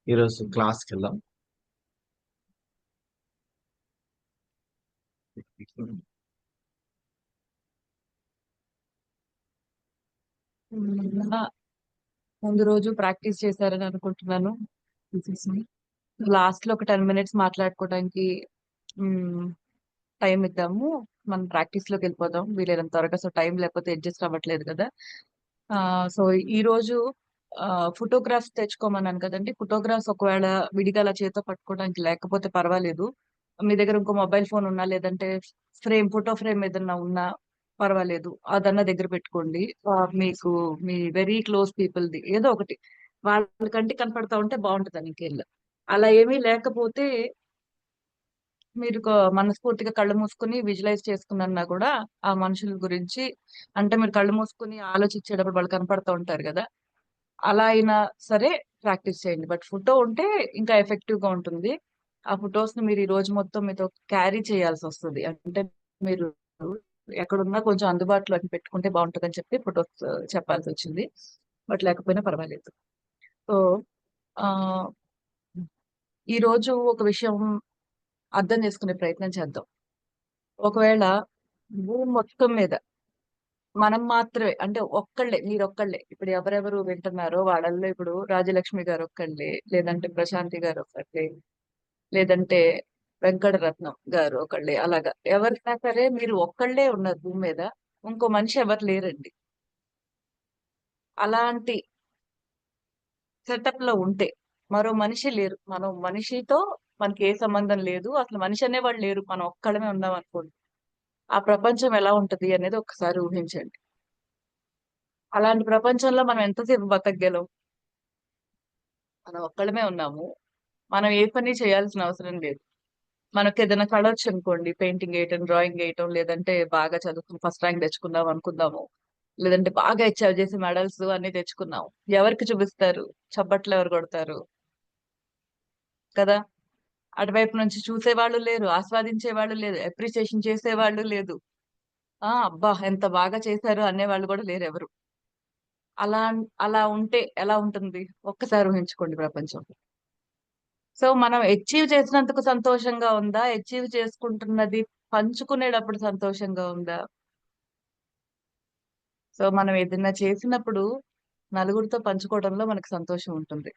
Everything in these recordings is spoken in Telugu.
ఈరోజు క్లాస్కి వెళ్దాం. ఆ, ముందు రోజు ప్రాక్టీస్ చేశారని అనుకుంటున్నాను. లాస్ట్ లో ఒక 10 minutes మాట్లాడుకోవడానికి టైం ఇద్దాము. మనం ప్రాక్టీస్ లోకి వెళ్ళిపోదాం వీలైనంత త్వరగా. సో టైం లేకపోతే అడ్జస్ట్ అవ్వట్లేదు కదా. సో ఈ రోజు ఫోటోగ్రాఫ్స్ తెచ్చుకోమన్నాను కదండి. ఫోటోగ్రాఫ్స్ ఒకవేళ విడిగా అలా చేతితో పట్టుకోవడానికి లేకపోతే పర్వాలేదు. మీ దగ్గర ఇంకో మొబైల్ ఫోన్ ఉన్నా, లేదంటే ఫోటో ఫ్రేమ్ ఏదన్నా ఉన్నా పర్వాలేదు, అదన్నా దగ్గర పెట్టుకోండి. మీకు మీ వెరీ క్లోజ్ పీపుల్ది ఏదో ఒకటి వాళ్ళ కంటికి కనపడతా ఉంటే బాగుంటుంది ఇంకెళ్ళి. అలా ఏమీ లేకపోతే మీరు మనస్ఫూర్తిగా కళ్ళు మూసుకుని విజువలైజ్ చేసుకున్నా కూడా ఆ మనుషుల గురించి, అంటే మీరు కళ్ళు మూసుకుని ఆలోచించేటప్పుడు వాళ్ళు కనపడతా ఉంటారు కదా, అలా అయినా సరే ప్రాక్టీస్ చేయండి. బట్ ఫోటో ఉంటే ఇంకా ఎఫెక్టివ్ గా ఉంటుంది. ఆ ఫొటోస్ ని మీరు ఈ రోజు మొత్తం మీతో క్యారీ చేయాల్సి వస్తుంది. అంటే మీరు ఎక్కడున్నా కొంచెం అందుబాటులో అని పెట్టుకుంటే బాగుంటుందని చెప్పి ఫొటోస్ చెప్పాల్సి వచ్చింది. బట్ లేకపోయినా పర్వాలేదు. సో ఆ ఈ రోజు ఒక విషయం అర్థం చేసుకునే ప్రయత్నం చేద్దాం. ఒకవేళ భూమి మొత్తం మీద మనం మాత్రమే, అంటే ఒక్కళ్ళే, మీరు ఒక్కళ్ళే, ఇప్పుడు ఎవరెవరు వింటున్నారో వాళ్ళల్లో ఇప్పుడు రాజలక్ష్మి గారు ఒక్కళ్ళే, లేదంటే ప్రశాంతి గారు ఒక్కళ్ళే, లేదంటే వెంకటరత్నం గారు ఒకళ్ళే, అలాగా ఎవరైనా సరే మీరు ఒక్కళ్ళే ఉన్నారు భూమి మీద. ఇంకో మనిషి ఎవరు లేరండి. అలాంటి సెటప్ లో ఉంటే, మరో మనిషి లేరు, మనం మనిషితో మనకి ఏ సంబంధం లేదు, అసలు మనిషి అనేవాళ్ళు లేరు, మనం ఒక్కళ్ళమే ఉన్నాం అనుకోండి, ఆ ప్రపంచం ఎలా ఉంటది అనేది ఒకసారి ఊహించండి. అలాంటి ప్రపంచంలో మనం ఎంతసేపు బతకగలం? మనం ఒక్కళ్ళమే ఉన్నాము. మనం ఏ పని చేయాల్సిన అవసరం లేదు. మనకి ఏదైనా కళ వచ్చు అనుకోండి, పెయింటింగ్ వేయటం, డ్రాయింగ్ వేయటం, లేదంటే బాగా చదువుకుని ఫస్ట్ ర్యాంక్ తెచ్చుకుందాం అనుకుందాము, లేదంటే బాగా ఇచ్చావ్ చేసి మెడల్స్ అన్ని తెచ్చుకున్నాం, ఎవరికి చూపిస్తారు? చప్పట్లు ఎవరు కొడతారు? కదా. అటువైపు నుంచి చూసేవాళ్ళు లేరు, ఆస్వాదించే వాళ్ళు లేదు, అప్రిసియేషన్ చేసేవాళ్ళు లేదు. అబ్బా ఎంత బాగా చేశారు అనేవాళ్ళు కూడా లేరు ఎవరు. అలా అలా ఉంటే ఎలా ఉంటుంది ఒక్కసారి ఊహించుకోండి ప్రపంచం. సో మనం అచీవ్ చేసినందుకు సంతోషంగా ఉందా, అచీవ్ చేసుకుంటున్నది పంచుకునేటప్పుడు సంతోషంగా ఉందా? సో మనం ఏదైనా చేసినప్పుడు నలుగురితో పంచుకోవడంలో మనకు సంతోషం ఉంటుంది.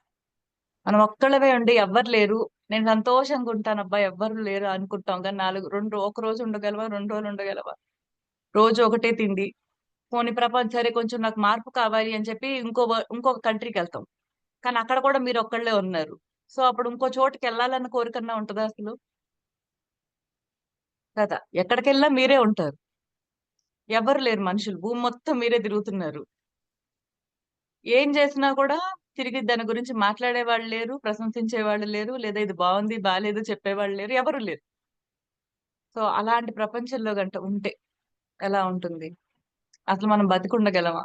మనం ఒక్కళ్ళవే ఉండి ఎవ్వరు లేరు, నేను సంతోషంగా ఉంటాను అబ్బా ఎవ్వరు లేరు అనుకుంటాం, కానీ ఒక రోజు ఉండగలవా, 2 రోజులు ఉండగలవా? రోజు ఒకటే తిండి. పోనీ ప్రపంచం సరే కొంచెం నాకు మార్పు కావాలి అని చెప్పి ఇంకొక కంట్రీకి వెళ్తాం, కానీ అక్కడ కూడా మీరు ఒక్కళ్ళే ఉన్నారు. సో అప్పుడు ఇంకో చోటుకి వెళ్ళాలన్న కోరికన్నా ఉంటుందా అసలు? కదా. ఎక్కడికి వెళ్ళినా మీరే ఉంటారు, ఎవరు లేరు మనుషులు, భూమి మొత్తం మీరే తిరుగుతున్నారు. ఏం చేసినా కూడా తిరిగి దాని గురించి మాట్లాడే వాళ్ళు లేరు, ప్రశంసించే వాళ్ళు లేరు, లేదా ఇది బాగుంది బాగాలేదు చెప్పేవాళ్ళు లేరు, ఎవరు లేరు. సో అలాంటి ప్రపంచంలో గంట ఉంటే ఎలా ఉంటుంది? అసలు మనం బతికుండగలమా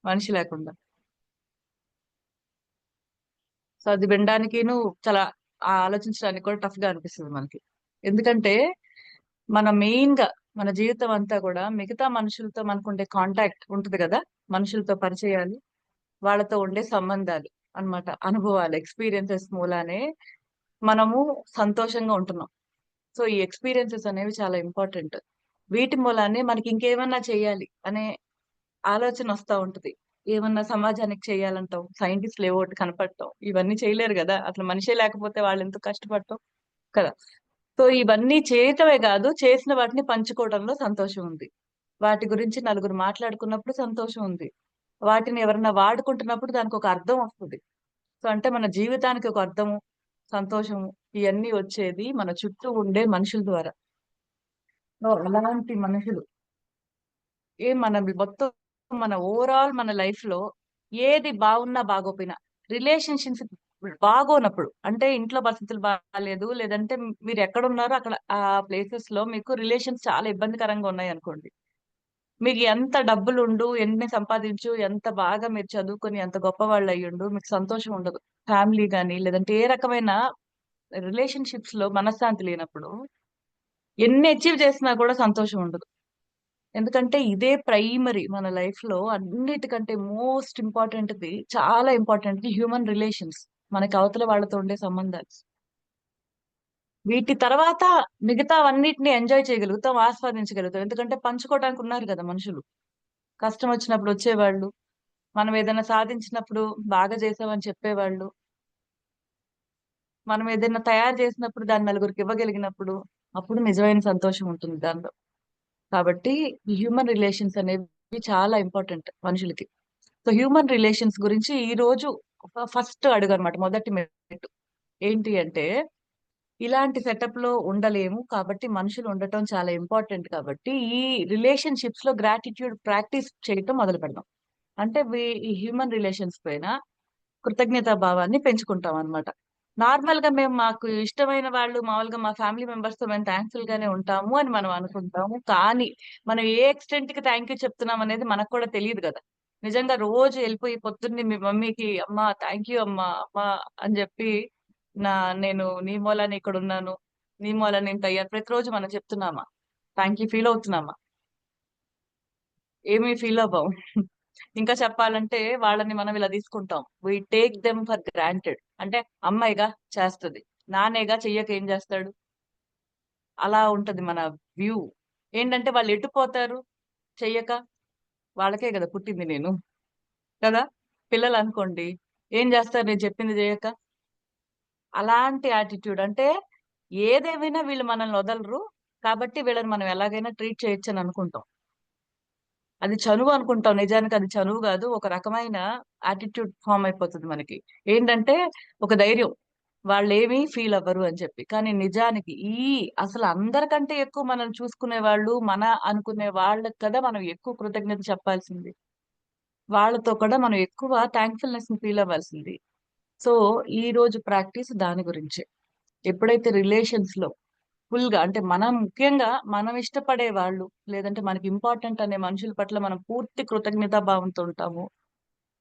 మనిషి లేకుండా? సో అది వినడానికిను చాలా ఆలోచించడానికి కూడా టఫ్ గా అనిపిస్తుంది మనకి. ఎందుకంటే మన మెయిన్ గా మన జీవితం అంతా కూడా మిగతా మనుషులతో మనకుండే కాంటాక్ట్ ఉంటుంది కదా, మనుషులతో పరిచయాలు, వాళ్ళతో ఉండే సంబంధాలు అన్నమాట, అనుభవాలు, ఎక్స్పీరియన్సెస్ మూలానే మనము సంతోషంగా ఉంటున్నాం. సో ఈ ఎక్స్పీరియన్సెస్ అనేవి చాలా ఇంపార్టెంట్. వీటి మూలానే మనకి ఇంకేమన్నా చేయాలి అనే ఆలోచన వస్తా ఉంటది. ఏమన్నా సమాజానికి చేయాలంటాం, సైంటిస్టులు ఏవో ఒకటి కనపడటం, ఇవన్నీ చేయలేరు కదా, అసలు మనిషే లేకపోతే వాళ్ళు ఎంత కష్టపడటం కదా. సో ఇవన్నీ చేయటమే కాదు, చేసిన వాటిని పంచుకోవడంలో సంతోషం ఉంది. వాటి గురించి నలుగురు మాట్లాడుకున్నప్పుడు సంతోషం ఉంది. వాటిని ఎవరన్నా వాడుకుంటున్నప్పుడు దానికి ఒక అర్థం వస్తుంది. సో అంటే మన జీవితానికి ఒక అర్థము, సంతోషము, ఇవన్నీ వచ్చేది మన చుట్టూ ఉండే మనుషుల ద్వారా. సో అలాంటి మనుషులు మన మొత్తం మన ఓవరాల్ మన లైఫ్ లో ఏది బాగున్నా బాగోపోయినా, రిలేషన్షిప్స్ బాగోనప్పుడు, అంటే ఇంట్లో పరిస్థితులు బాగాలేదు, లేదంటే మీరు ఎక్కడ ఉన్నారో అక్కడ ఆ ప్లేసెస్ లో మీకు రిలేషన్స్ చాలా ఇబ్బందికరంగా ఉన్నాయి అనుకోండి, మీకు ఎంత డబ్బులు ఉండు, ఎన్ని సంపాదించు, ఎంత బాగా మీరు చదువుకొని ఎంత గొప్ప వాళ్ళు అయ్యుండు, మీకు సంతోషం ఉండదు. ఫ్యామిలీ కానీ లేదంటే ఏ రకమైన రిలేషన్షిప్స్ లో మనశ్శాంతి లేనప్పుడు ఎన్ని అచీవ్ చేసినా కూడా సంతోషం ఉండదు. ఎందుకంటే ఇదే ప్రైమరీ మన లైఫ్ లో అన్నిటికంటే మోస్ట్ ఇంపార్టెంట్ది, చాలా ఇంపార్టెంట్ హ్యూమన్ రిలేషన్స్. మనకి అవతల వాళ్ళతో ఉండే సంబంధాలు. వీటి తర్వాత మిగతావన్నిటిని ఎంజాయ్ చేయగలుగుతాం, ఆస్వాదించగలుగుతాం. ఎందుకంటే పంచుకోవడానికి ఉన్నారు కదా మనుషులు. కష్టం వచ్చినప్పుడు వచ్చేవాళ్ళు, మనం ఏదైనా సాధించినప్పుడు బాగా చేసామని చెప్పేవాళ్ళు, మనం ఏదైనా తయారు చేసినప్పుడు దాన్ని నలుగురికి ఇవ్వగలిగినప్పుడు అప్పుడు నిజమైన సంతోషం ఉంటుంది దానిలో. కాబట్టి హ్యూమన్ రిలేషన్స్ అనేవి చాలా ఇంపార్టెంట్ మనుషులకి. సో హ్యూమన్ రిలేషన్స్ గురించి ఈ రోజు ఫస్ట్ అడుగు అనమాట, మొదటి మెట్టు ఏంటి అంటే, ఇలాంటి సెటప్ లో ఉండలేము కాబట్టి మనుషులు ఉండటం చాలా ఇంపార్టెంట్ కాబట్టి ఈ రిలేషన్షిప్స్ లో గ్రాటిట్యూడ్ ప్రాక్టీస్ చేయటం మొదలు పెడదాం. అంటే ఈ హ్యూమన్ రిలేషన్స్ పైన కృతజ్ఞతా భావాన్ని పెంచుకుంటాం అనమాట. నార్మల్ గా మేము మాకు ఇష్టమైన వాళ్ళు మామూలుగా మా ఫ్యామిలీ మెంబర్స్ తో మేము థ్యాంక్ఫుల్ గానే ఉంటాము అని మనం అనుకుంటాము. కానీ మనం ఏ ఎక్స్టెంట్ కి థ్యాంక్ యూ చెప్తున్నాం అనేది మనకు కూడా తెలియదు కదా. నిజంగా రోజు వెళ్ళిపోయి పొద్దున్నే మీ మమ్మీకి అమ్మా థ్యాంక్ యూ అమ్మా అమ్మా అని చెప్పి, నా నేను నీ మూలాన ఇక్కడ ఉన్నాను, నీ మూలాన ఇంత అయ్యాను ప్రతిరోజు మనం చెప్తున్నామా? థ్యాంక్ యూ ఫీల్ అవుతున్నామా? ఏమీ ఫీల్ అవ్వం. ఇంకా చెప్పాలంటే వాళ్ళని మనం ఇలా తీసుకుంటాం, we take them for granted. అంటే అమ్మాయిగా చేస్తుంది, నానేగా చెయ్యక ఏం చేస్తాడు, అలా ఉంటది మన వ్యూ. ఏంటంటే వాళ్ళు ఎటుపోతారు చెయ్యక, వాళ్ళకే కదా పుట్టింది నేను, కదా. పిల్లలు అనుకోండి, ఏం చేస్తారు నేను చెప్పింది చేయక. అలాంటి యాటిట్యూడ్ అంటే ఏదేమైనా వీళ్ళు మనల్ని వదలరు కాబట్టి వీళ్ళని మనం ఎలాగైనా ట్రీట్ చేయొచ్చు అని అనుకుంటాం. అది చనువు అనుకుంటాం, నిజానికి అది చనువు కాదు, ఒక రకమైన యాటిట్యూడ్ ఫామ్ అయిపోతుంది మనకి. ఏంటంటే ఒక ధైర్యం, వాళ్ళు ఏమీ ఫీల్ అవ్వరు అని చెప్పి. కానీ నిజానికి అసలు అందరికంటే ఎక్కువ మనం చూసుకునే వాళ్ళు, మన అనుకునే వాళ్ళకి కదా మనం ఎక్కువ కృతజ్ఞత చెప్పాల్సింది. వాళ్ళతో కూడా మనం ఎక్కువ థ్యాంక్ఫుల్నెస్ ని ఫీల్ అవ్వాల్సింది. సో ఈ రోజు ప్రాక్టీస్ దాని గురించే. ఎప్పుడైతే రిలేషన్స్ లో ఫుల్ గా, అంటే మనం ముఖ్యంగా మనం ఇష్టపడే వాళ్ళు లేదంటే మనకి ఇంపార్టెంట్ అనే మనుషుల పట్ల మనం పూర్తి కృతజ్ఞతా భావంతో ఉంటాము,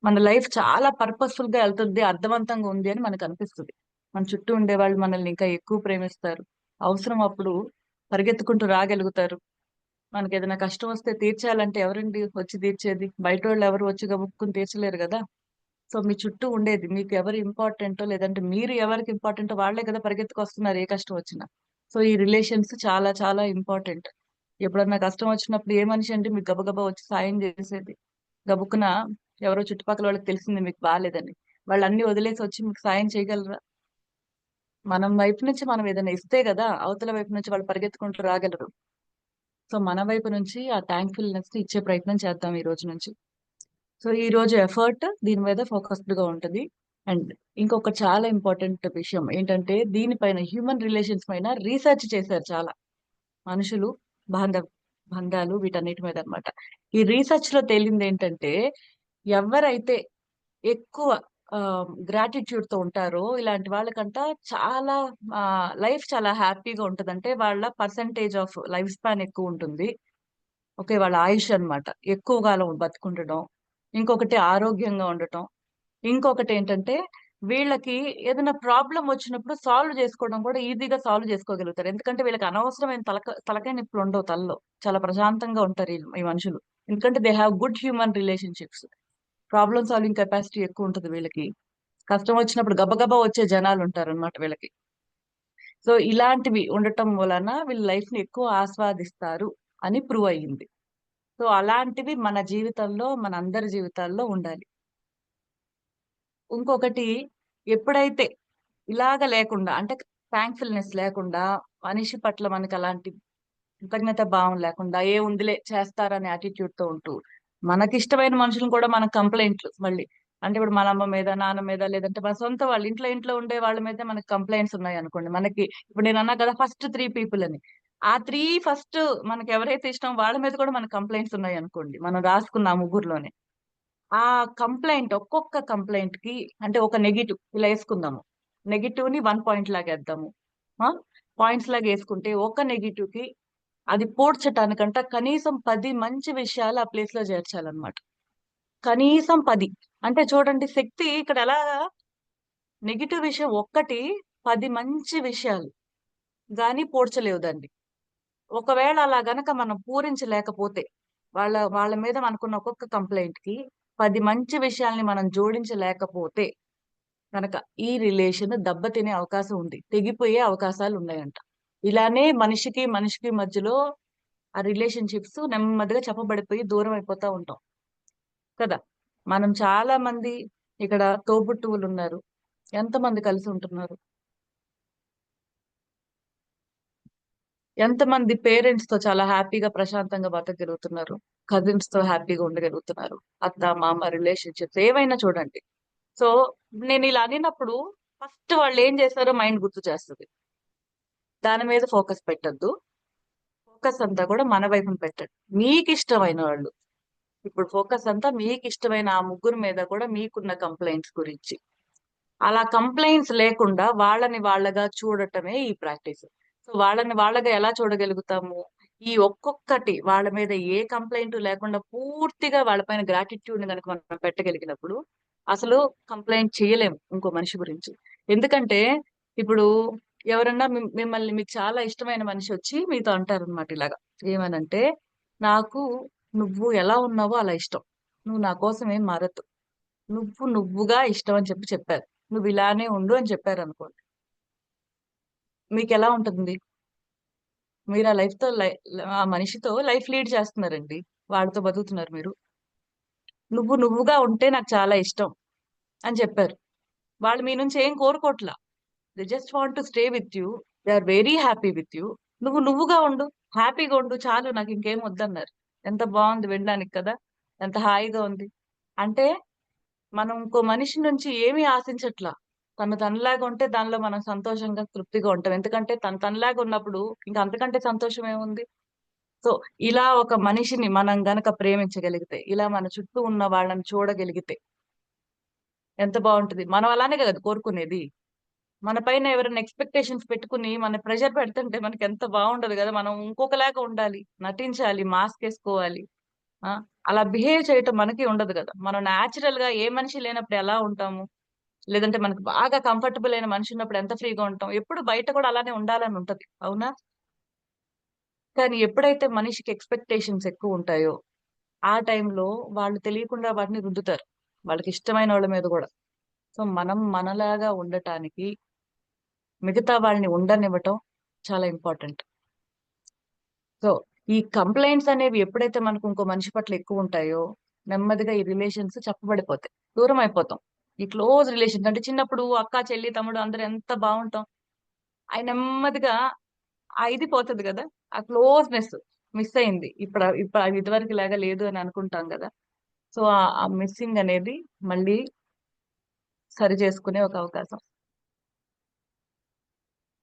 మన లైఫ్ చాలా పర్పస్ఫుల్ గా వెళ్తుంది, అర్థవంతంగా ఉంది అని మనకు అనిపిస్తుంది. మన చుట్టూ ఉండే వాళ్ళు మనల్ని ఇంకా ఎక్కువ ప్రేమిస్తారు, అవసరం అప్పుడు పరిగెత్తుకుంటూ రాగలుగుతారు. మనకి ఏదైనా కష్టం వస్తే తీర్చాలంటే ఎవరండి వచ్చి తీర్చేది, బయట వాళ్ళు ఎవరు వచ్చి గబుక్కుని తీర్చలేరు కదా. సో మీ చుట్టూ ఉండేది, మీకు ఎవరు ఇంపార్టెంటో లేదంటే మీరు ఎవరికి ఇంపార్టెంటో వాళ్ళే కదా పరిగెత్తుకు వస్తున్నారు ఏ కష్టం వచ్చినా. సో ఈ రిలేషన్స్ చాలా చాలా ఇంపార్టెంట్. ఎప్పుడన్నా కష్టం వచ్చినప్పుడు ఏ మనిషి అంటే మీకు గబగబా వచ్చి సాయం చేసేది? గబుక్కున ఎవరో చుట్టుపక్కల వాళ్ళకి తెలిసింది మీకు బాగాలేదని, వాళ్ళు అన్ని వదిలేసి వచ్చి మీకు సాయం చేయగలరా? మనం వైపు నుంచి మనం ఏదైనా ఇస్తే కదా అవతల వైపు నుంచి వాళ్ళు పరిగెత్తుకుంటూ రాగలరు. సో మన వైపు నుంచి ఆ థ్యాంక్ఫుల్నెస్ ఇచ్చే ప్రయత్నం చేద్దాం ఈ రోజు నుంచి. సో ఈ రోజు ఎఫర్ట్ దీని మీద ఫోకస్డ్ గా ఉంటది. అండ్ ఇంకొక చాలా ఇంపార్టెంట్ విషయం ఏంటంటే, దీనిపైన హ్యూమన్ రిలేషన్స్ పైన రీసెర్చ్ చేశారు చాలా మనుషులు, బాంధ బంధాలు వీటన్నిటి మీద అన్నమాట. ఈ రీసెర్చ్ లో తేలింది ఏంటంటే, ఎవరైతే ఎక్కువ గ్రాటిట్యూడ్ తో ఉంటారో ఇలాంటి వాళ్ళకంట చాలా లైఫ్ చాలా హ్యాపీగా ఉంటది. అంటే వాళ్ళ పర్సంటేజ్ ఆఫ్ లైఫ్ స్పాన్ ఎక్కువ ఉంటుంది. ఓకే, వాళ్ళ ఆయుష్ అన్నమాట, ఎక్కువ కాలం బతుకుండడం. ఇంకొకటి ఆరోగ్యంగా ఉండటం. ఇంకొకటి ఏంటంటే, వీళ్ళకి ఏదైనా ప్రాబ్లం వచ్చినప్పుడు సాల్వ్ చేసుకోవడం కూడా ఈజీగా సాల్వ్ చేసుకోగలుగుతారు. ఎందుకంటే వీళ్ళకి అనవసరమైన తలకాయ నొప్పులు ఉండవు తలలో. చాలా ప్రశాంతంగా ఉంటారు ఈ మనుషులు. ఎందుకంటే they have good human relationships. Problem solving capacity ఎక్కువ ఉంటుంది వీళ్ళకి. కష్టం వచ్చినప్పుడు గబగబా వచ్చే జనాలు ఉంటారు అనమాట వీళ్ళకి. సో ఇలాంటివి ఉండటం వలన వీళ్ళ లైఫ్ ని ఎక్కువ ఆస్వాదిస్తారు అని ప్రూవ్ అయ్యింది. సో అలాంటివి మన జీవితంలో, మన అందరి జీవితాల్లో ఉండాలి. ఇంకొకటి, ఎప్పుడైతే ఇలాగ లేకుండా, అంటే థ్యాంక్ఫుల్నెస్ లేకుండా, మనిషి పట్ల మనకి అలాంటి కృతజ్ఞత భావం లేకుండా, ఏ ఉందిలే చేస్తారనే యాటిట్యూడ్ తో ఉంటూ, మనకిష్టమైన మనుషులను కూడా మన కంప్లైంట్లు మళ్ళీ, అంటే ఇప్పుడు మన అమ్మ మీద, నాన్న మీద, లేదంటే మన సొంత వాళ్ళు ఇంట్లో ఇంట్లో ఉండే వాళ్ళ మీద మనకి కంప్లైంట్స్ ఉన్నాయి అనుకోండి. మనకి ఇప్పుడు నేను అన్నా కదా ఫస్ట్ 3 పీపుల్ అని, ఆ ఫస్ట్ మనకి ఎవరైతే ఇష్టం వాళ్ళ మీద కూడా మనకి కంప్లైంట్స్ ఉన్నాయి అనుకోండి, మనం రాసుకున్న ఆ ముగ్గురులోనే. ఆ కంప్లైంట్, ఒక్కొక్క కంప్లైంట్ కి, అంటే ఒక నెగిటివ్ ఇలా వేసుకుందాము, నెగిటివ్ ని 1 పాయింట్ లాగా వేద్దాము. పాయింట్స్ లాగా వేసుకుంటే ఒక నెగిటివ్ కి అది పోడ్చటానికంట కనీసం 10 మంచి విషయాలు ఆ ప్లేస్ లో చేర్చాలన్నమాట. కనీసం 10. అంటే చూడండి శక్తి ఇక్కడ ఎలా, నెగిటివ్ విషయం ఒక్కటి 10 మంచి విషయాలు గాని పోడ్చలేవు దాన్ని. ఒకవేళ అలా గనక మనం పూరించలేకపోతే, వాళ్ళ వాళ్ళ మీద మనకున్న ఒక్కొక్క కంప్లైంట్ కి 10 మంచి విషయాల్ని మనం జోడించలేకపోతే, కనుక ఈ రిలేషన్ దెబ్బతినే అవకాశం ఉంది, తెగిపోయే అవకాశాలు ఉన్నాయంట. ఇలానే మనిషికి మనిషికి మధ్యలో ఆ రిలేషన్షిప్స్ నెమ్మదిగా చెప్పబడిపోయి దూరం అయిపోతా ఉంటాం కదా. మనం చాలా మంది ఇక్కడ తోబుట్టువులు ఉన్నారు, ఎంతమంది కలిసి ఉంటున్నారు, ఎంతమంది పేరెంట్స్ తో చాలా హ్యాపీగా ప్రశాంతంగా బతకగలుగుతున్నారు, కజిన్స్ తో హ్యాపీగా ఉండగలుగుతున్నారు, అత్త మామ రిలేషన్షిప్స్ ఏవైనా చూడండి. సో నేను ఇలా అనినప్పుడు ఫస్ట్ వాళ్ళు ఏం చేస్తారో మైండ్ గుర్తు చేస్తుంది. దాని మీద ఫోకస్ పెట్టద్దు, ఫోకస్ అంతా కూడా మన వైపున పెట్టండి. మీకు ఇష్టమైన వాళ్ళు, ఇప్పుడు ఫోకస్ అంతా మీకు ఇష్టమైన ఆ ముగ్గురు మీద కూడా మీకున్న కంప్లైంట్స్ గురించి. అలా కంప్లైంట్స్ లేకుండా వాళ్ళని వాళ్ళగా చూడటమే ఈ ప్రాక్టీస్. సో వాళ్ళని వాళ్ళగా ఎలా చూడగలుగుతాము? ఈ ఒక్కొక్కటి వాళ్ళ మీద ఏ కంప్లైంట్ లేకుండా పూర్తిగా వాళ్ళపైన గ్రాటిట్యూడ్ ని కనుక మనం పెట్టగలిగినప్పుడు అసలు కంప్లైంట్ చేయలేము ఇంకో మనిషి గురించి. ఎందుకంటే ఇప్పుడు ఎవరన్నా మిమ్మల్ని, మీకు చాలా ఇష్టమైన మనిషి వచ్చి మీతో అంటారు అనమాట ఇలాగా, ఏమనంటే నాకు నువ్వు ఎలా ఉన్నావో అలా ఇష్టం, నువ్వు నా కోసం ఏం మారద్దు, నువ్వు నువ్వుగా ఇష్టం అని చెప్పారు, నువ్వు ఇలానే ఉండు అని చెప్పారు అనుకోండి, మీకు ఎలా ఉంటుంది? మీరు ఆ లైఫ్ తో ఆ మనిషితో లైఫ్ లీడ్ చేస్తున్నారండి, వాడితో బతుకుతున్నారు మీరు. నువ్వు నువ్వుగా ఉంటే నాకు చాలా ఇష్టం అని చెప్పారు. వాళ్ళు మీ నుంచి ఏం కోరుకోవట్లా, they just want to stay with you, they are very happy with you. నువ్వు నువ్వుగా ఉండు, హ్యాపీగా ఉండు చాలు, నాకు ఇంకేం వద్దన్నారు. ఎంత బాగుంది వినడానికి కదా, ఎంత హాయిగా ఉంది. అంటే మనం ఇంకో మనిషి నుంచి ఏమీ ఆశించట్లా, తనలాగా ఉంటే దానిలో మనం సంతోషంగా తృప్తిగా ఉంటాం. ఎందుకంటే తనలాగా ఉన్నప్పుడు ఇంకా అంతకంటే సంతోషం ఏముంది. సో ఇలా ఒక మనిషిని మనం గనక ప్రేమించగలిగితే, ఇలా మన చుట్టూ ఉన్న వాళ్ళని చూడగలిగితే ఎంత బాగుంటుంది. మనం అలానే కదా కోరుకునేది. మన పైన ఎవరైనా ఎక్స్పెక్టేషన్స్ పెట్టుకుని మన ప్రెషర్ పెడుతుంటే మనకి ఎంత బాగుండదు కదా. మనం ఇంకొకలాగా ఉండాలి, నటించాలి, మాస్క్ వేసుకోవాలి, ఆ అలా బిహేవ్ చేయటం మనకి ఉండదు కదా. మనం న్యాచురల్ గా ఏ మనిషి లేనప్పుడు ఎలా ఉంటాము, లేదంటే మనకు బాగా కంఫర్టబుల్ అయిన మనిషి ఉన్నప్పుడు ఎంత ఫ్రీగా ఉంటాం, ఎప్పుడు బయట కూడా అలానే ఉండాలని ఉంటది, అవునా? కానీ ఎప్పుడైతే మనిషికి ఎక్స్పెక్టేషన్స్ ఎక్కువ ఉంటాయో ఆ టైంలో వాళ్ళు తెలియకుండా వాటిని రుద్దుతారు వాళ్ళకి ఇష్టమైన వాళ్ళ మీద కూడా. సో మనం మనలాగా ఉండటానికి మిగతా వాళ్ళని ఉండనివ్వటం చాలా ఇంపార్టెంట్. సో ఈ కంప్లైంట్స్ అనేవి ఎప్పుడైతే మనకు ఇంకో మనిషి పట్ల ఎక్కువ ఉంటాయో నెమ్మదిగా ఈ రిలేషన్స్ చెప్పబడిపోతాయి, దూరం అయిపోతాం. ఈ క్లోజ్ రిలేషన్స్ అంటే చిన్నప్పుడు అక్క చెల్లి తమ్ముడు అందరూ ఎంత బాగుంటాం, అవి నెమ్మదిగా ఆ ఇది పోతుంది కదా, ఆ క్లోజ్నెస్ మిస్ అయింది. ఇప్పుడు ఇదివరకు లాగా లేదు అని అనుకుంటాం కదా. సో ఆ మిస్సింగ్ అనేది మళ్ళీ సరి చేసుకునే ఒక అవకాశం.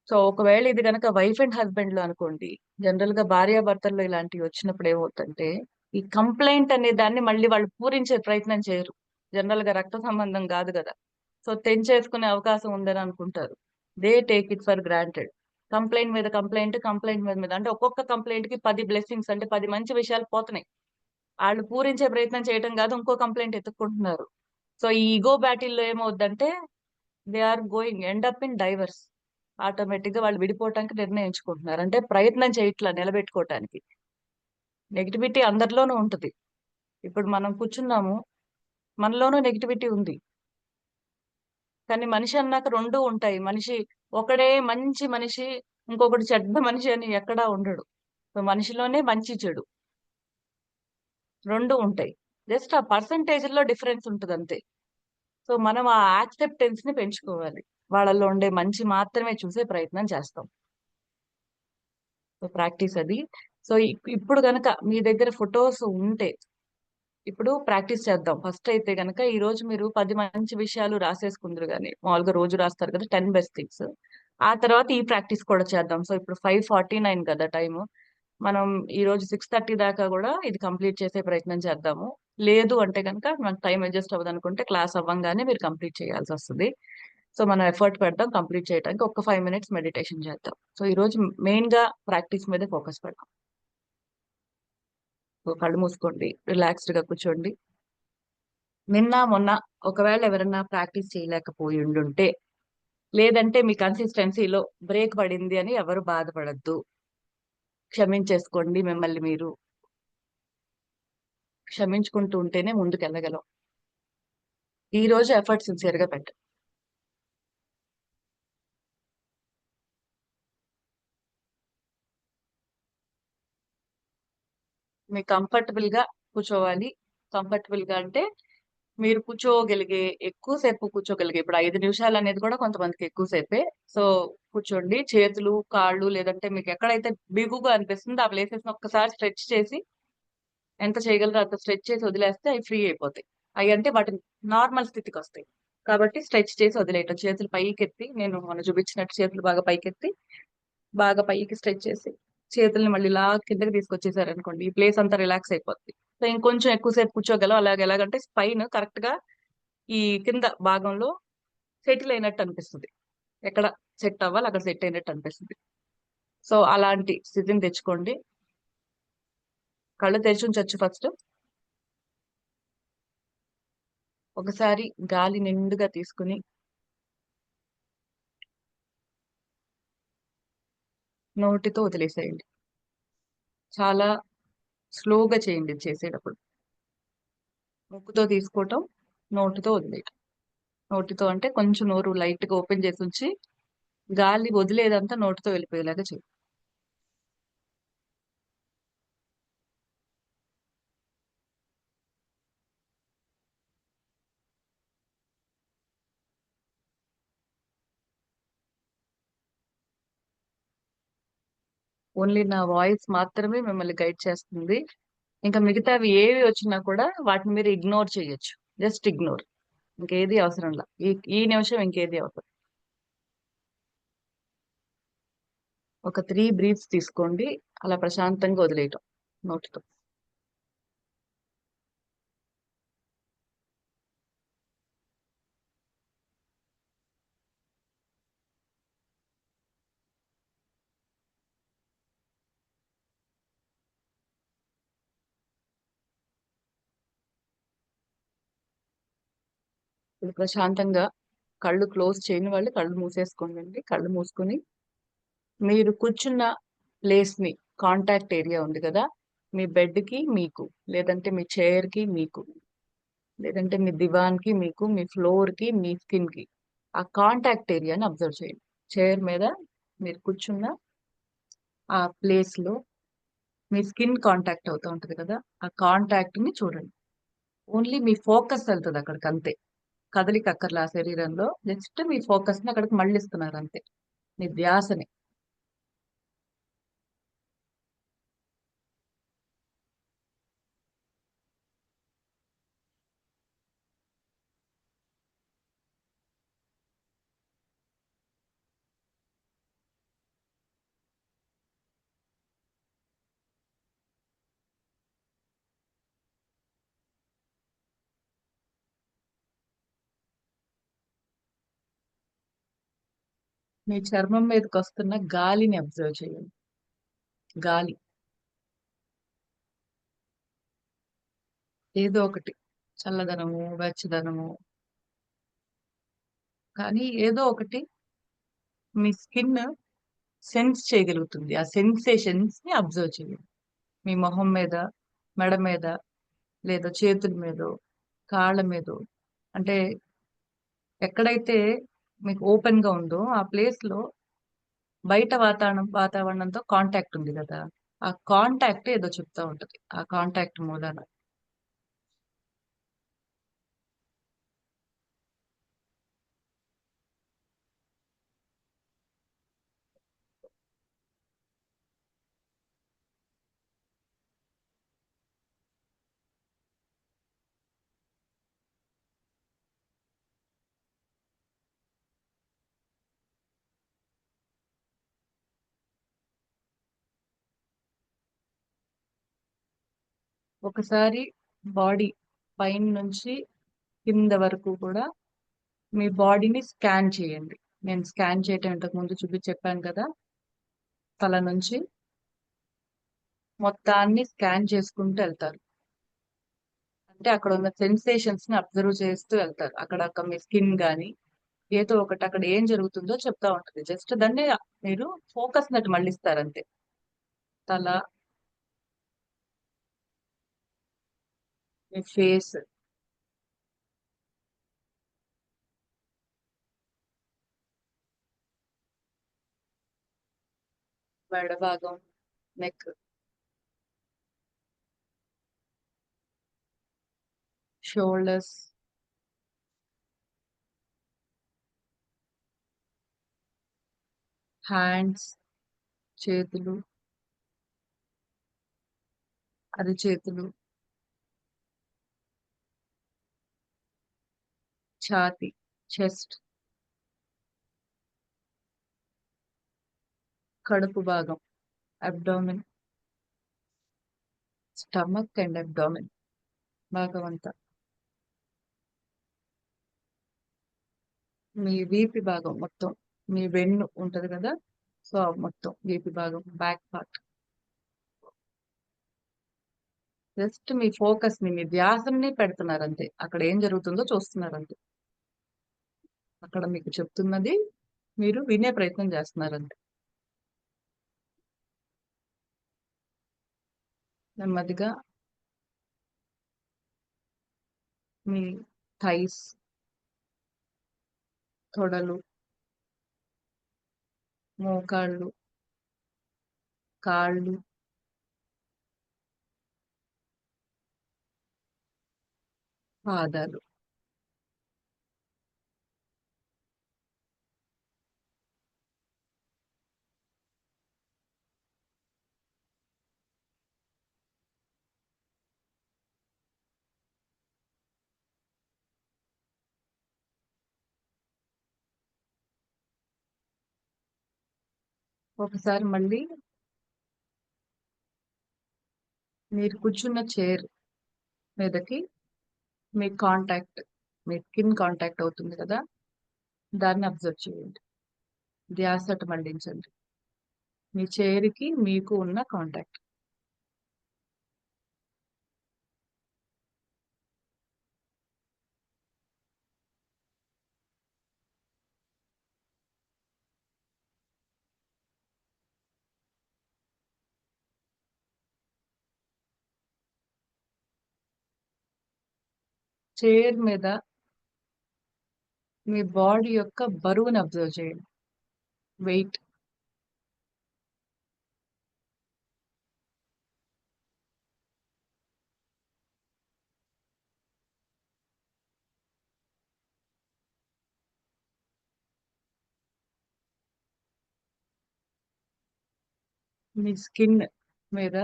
సో ఒకవేళ ఇది కనుక వైఫ్ అండ్ హస్బెండ్ లో అనుకోండి, జనరల్ గా భార్యాభర్తల్లో ఇలాంటివి వచ్చినప్పుడు ఏమవుతుందంటే ఈ కంప్లైంట్ అనే దాన్ని మళ్ళీ వాళ్ళు పూరించే ప్రయత్నం చేయరు. జనరల్ గా రక్త సంబంధం కాదు కదా, సో తెంచేసుకునే అవకాశం ఉందని అనుకుంటారు. They take it for granted. Complaint మీద కంప్లైంట్, కంప్లైంట్ మీద మీద అంటే ఒక్కొక్క కంప్లైంట్ కి 10 బ్లెస్సింగ్స్, అంటే 10 మంచి విషయాలు పోతున్నాయి. వాళ్ళు పూరించే ప్రయత్నం చేయడం కాదు, ఇంకో కంప్లైంట్ ఎత్తుక్కుంటున్నారు. సో ఈ ఈగో బ్యాటిల్లో ఏమవుద్దంటే they are going end up in divorce. Automatic గా వాళ్ళు విడిపోవటానికి నిర్ణయించుకుంటున్నారు, అంటే ప్రయత్నం చేయట్లా నిలబెట్టుకోవటానికి. నెగిటివిటీ అందరిలోనూ ఉంటది. ఇప్పుడు మనం కూర్చున్నాము, మనలోనూ నెగిటివిటీ ఉంది. కానీ మనిషి అన్నాక రెండూ ఉంటాయి. మనిషి ఒకడే మంచి మనిషి, ఇంకొకటి చెడ్డ మనిషి అని ఎక్కడా ఉండడు. సో మనిషిలోనే మంచి చెడు రెండు ఉంటాయి. జస్ట్ ఆ పర్సంటేజ్ లో డిఫరెన్స్ ఉంటుంది అంతే. సో మనం ఆ యాక్సెప్టెన్స్ ని పెంచుకోవాలి, వాళ్ళల్లో ఉండే మంచి మాత్రమే చూసే ప్రయత్నం చేస్తాం. సో ప్రాక్టీస్ అది. సో ఇప్పుడు గనక మీ దగ్గర ఫొటోస్ ఉంటే ఇప్పుడు ప్రాక్టీస్ చేద్దాం. ఫస్ట్ అయితే గనక ఈ రోజు మీరు 10 మంచి విషయాలు రాసేసుకుందరు, కానీ మామూలుగా రోజు రాస్తారు కదా 10 బెస్ట్ థింగ్స్. ఆ తర్వాత ఈ ప్రాక్టీస్ కూడా చేద్దాం. సో ఇప్పుడు 5:49 కదా టైం, మనం ఈ రోజు 6:30 దాకా కూడా ఇది కంప్లీట్ చేసే ప్రయత్నం చేద్దాము. లేదు అంటే కనుక మనకు టైం అడ్జస్ట్ అవ్వదు అనుకుంటే క్లాస్ అవ్వంగానే మీరు కంప్లీట్ చేయాల్సి వస్తుంది. సో మనం ఎఫర్ట్ పెడదాం కంప్లీట్ చేయడానికి. ఒక 5 మినిట్స్ మెడిటేషన్ చేద్దాం. సో ఈ రోజు మెయిన్ గా ప్రాక్టీస్ మీద ఫోకస్ పెడదాం. సో కళ్ళు మూసుకోండి, రిలాక్స్డ్ గా కూర్చోండి. నిన్న మొన్న ఒకవేళ ఎవరైనా ప్రాక్టీస్ చేయలేకపోయి ఉండుంటే, లేదంటే మీ కన్సిస్టెన్సీలో బ్రేక్ పడింది అని ఎవరు బాధపడద్దు, క్షమించేసుకోండి మిమ్మల్ని మీరు. క్షమించుకుంటూ ఉంటేనే ముందుకు వెళ్ళగలం. ఈ రోజు ఎఫర్ట్ సిన్సియర్ గా పెట్టండి. మీకు కంఫర్టబుల్ గా కూర్చోవాలి. కంఫర్టబుల్ గా అంటే మీరు కూర్చోగలిగే ఎక్కువసేపు కూర్చోగలిగే, ఇప్పుడు 5 నిమిషాలు అనేది కూడా కొంతమందికి ఎక్కువసేపే. సో కూర్చోండి. చేతులు కాళ్ళు లేదంటే మీకు ఎక్కడైతే బిగుగా అనిపిస్తుందో ఆ ప్లేసెస్ ఒక్కసారి స్ట్రెచ్ చేసి, ఎంత చేయగలరో అంత స్ట్రెచ్ చేసి వదిలేస్తే అవి ఫ్రీ అయిపోతాయి. అవి అంటే వాటి నార్మల్ స్థితికి వస్తాయి. కాబట్టి స్ట్రెచ్ చేసి వదిలేయటం, చేతులు పైకెత్తి, నేను మొన్న చూపించినట్టు చేతులు బాగా పైకెత్తి, బాగా పైకి స్ట్రెచ్ చేసి చేతుల్ని మళ్ళీ ఇలా కిందకి తీసుకొచ్చేసారు అనుకోండి, ఈ ప్లేస్ అంతా రిలాక్స్ అయిపోద్ది. సో ఇంకొంచెం ఎక్కువసేపు కూర్చోగలం. అలాగే ఎలాగంటే స్పైన్ కరెక్ట్ గా ఈ కింద భాగంలో సెటిల్ అయినట్టు అనిపిస్తుంది. ఎక్కడ సెట్ అవ్వాలి అక్కడ సెట్ అయినట్టు అనిపిస్తుంది. సో అలాంటి స్థితిని తెచ్చుకోండి. కళ్ళు తెరిచి ఉంచొచ్చు ఫస్ట్. ఒకసారి గాలి నిండుగా తీసుకుని నోటితో వదిలేసేయండి. చాలా స్లోగా చేయండి ఇది చేసేటప్పుడు. ముక్కుతో తీసుకోవటం, నోటితో వదిలేయటం. నోటితో అంటే కొంచెం నోరు లైట్ గా ఓపెన్ చేసి ఉంచి గాలి వదిలేదంతా నోటితో వెళ్ళిపోయేలాగా చేయండి. ఓన్లీ నా వాయిస్ మాత్రమే మిమ్మల్ని గైడ్ చేస్తుంది. ఇంకా మిగతావి ఏవి వచ్చినా కూడా వాటిని మీరు ఇగ్నోర్ చేయొచ్చు. Just ignore. ఇంకేది అవసరంలా. ఈ ఈ నిమిషం ఇంకేది అవసరం. ఒక 3 బ్రీత్స్ తీసుకోండి. అలా ప్రశాంతంగా వదిలేయటం నోటితో. ఇప్పుడు ప్రశాంతంగా కళ్ళు క్లోజ్ చేయని వాళ్ళు కళ్ళు మూసేసుకోండి. కళ్ళు మూసుకొని మీరు కూర్చున్న ప్లేస్ ని, కాంటాక్ట్ ఏరియా ఉంది కదా, మీ బెడ్ కి మీకు, లేదంటే మీ చైర్ కి మీకు, లేదంటే మీ దివాన్ కి మీకు, మీ ఫ్లోర్ కి మీ స్కిన్ కి, ఆ కాంటాక్ట్ ఏరియాని అబ్జర్వ్ చేయండి. చైర్ మీద మీరు కూర్చున్న ఆ ప్లేస్ లో మీ స్కిన్ కాంటాక్ట్ అవుతూ ఉంటది కదా, ఆ కాంటాక్ట్ ని చూడండి. ఓన్లీ మీ ఫోకస్ వెళ్తుంది అక్కడికి అంతే. కదలిక అక్కర్లా శరీరంలో. జస్ట్ మీ ఫోకస్ ని అక్కడికి మళ్ళిస్తున్నారు అంతే, మీ ధ్యాసని. మీ చర్మం మీదకి వస్తున్న గాలిని అబ్జర్వ్ చేయండి. గాలి ఏదో ఒకటి, చల్లదనము, వెచ్చదనము, కానీ ఏదో ఒకటి మీ స్కిన్ సెన్స్ చేయగలుగుతుంది. ఆ సెన్సేషన్స్ ని అబ్జర్వ్ చేయండి. మీ మొహం మీద, మెడ మీద, లేదా చేతుల మీద, కాళ్ళ మీద, అంటే ఎక్కడైతే మీకు ఓపెన్ గా ఉందో ఆ ప్లేస్ లో బయట వాతావరణంతో కాంటాక్ట్ ఉంది కదా, ఆ కాంటాక్ట్ ఏదో చెప్తా ఉంటది. ఆ కాంటాక్ట్ మూలాన ఒకసారి బాడీ పైన నుంచి కింద వరకు కూడా మీ బాడీని స్కాన్ చేయండి. నేను స్కాన్ చేయటం ఇంతకు ముందు చెప్పాను కదా, తల నుంచి మొత్తాన్ని స్కాన్ చేసుకుంటూ వెళ్తారు. అంటే అక్కడ ఉన్న సెన్సేషన్స్ ని అబ్జర్వ్ చేస్తూ వెళ్తారు. అక్కడ మీ స్కిన్ గాని ఏదో ఒకటి అక్కడ ఏం జరుగుతుందో చెప్తా ఉంటది. జస్ట్ దాన్ని మీరు ఫోకస్ నట్టు మళ్ళిస్తారు అంతే. తల, మీ ఫేస్, మెడ భాగం, నెక్, షోల్డర్స్, హ్యాండ్స్, చేతులు, అరిచేతులు, ఛాతీ, చెస్ట్, కడుపు భాగం, అబ్డామిన్, స్టమక్ అండ్ అబ్డామిన్ భాగం అంతా, మీ వీపి భాగం మొత్తం, మీ వెన్ను ఉంటది కదా, సో మొత్తం వీపి భాగం, బ్యాక్ పార్ట్. జస్ట్ మీ ఫోకస్ ని, మీ ధ్యాసని పెడుతున్నారు అంతే. అక్కడ ఏం జరుగుతుందో చూస్తున్నారు అంతే. అక్కడ మీకు చెప్తున్నది మీరు వినే ప్రయత్నం చేస్తున్నారు అంతే. నెమ్మదిగా మీ థైస్, తొడలు, మోకాళ్ళు, కాళ్ళు, పాదాలు, ఒకసారి మళ్ళీ మీరు కూర్చున్న చైర్ మీదకి మీ కాంటాక్ట్, మీ స్కిన్ కాంటాక్ట్ అవుతుంది కదా, దాన్ని అబ్జర్వ్ చేయండి. ధ్యాస అటు మళ్లించండి. మీ చైర్కి మీకు ఉన్న కాంటాక్ట్. చైర్ మీద మీ బాడీ యొక్క బరువుని అబ్జర్వ్ చేయండి. వెయిట్, మీ స్కిన్ మీద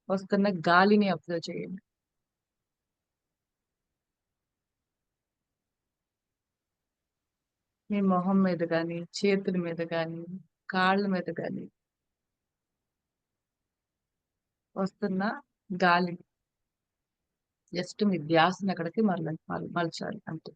వస్తున్న గాలిని అబ్జర్వ్ చేయండి. మీ మొహం మీద కానీ, చేతుల మీద కానీ, కాళ్ళ మీద కానీ వస్తున్న గాలి. జస్ట్ మీ ధ్యాసని అక్కడికి మలచాలి అంతే.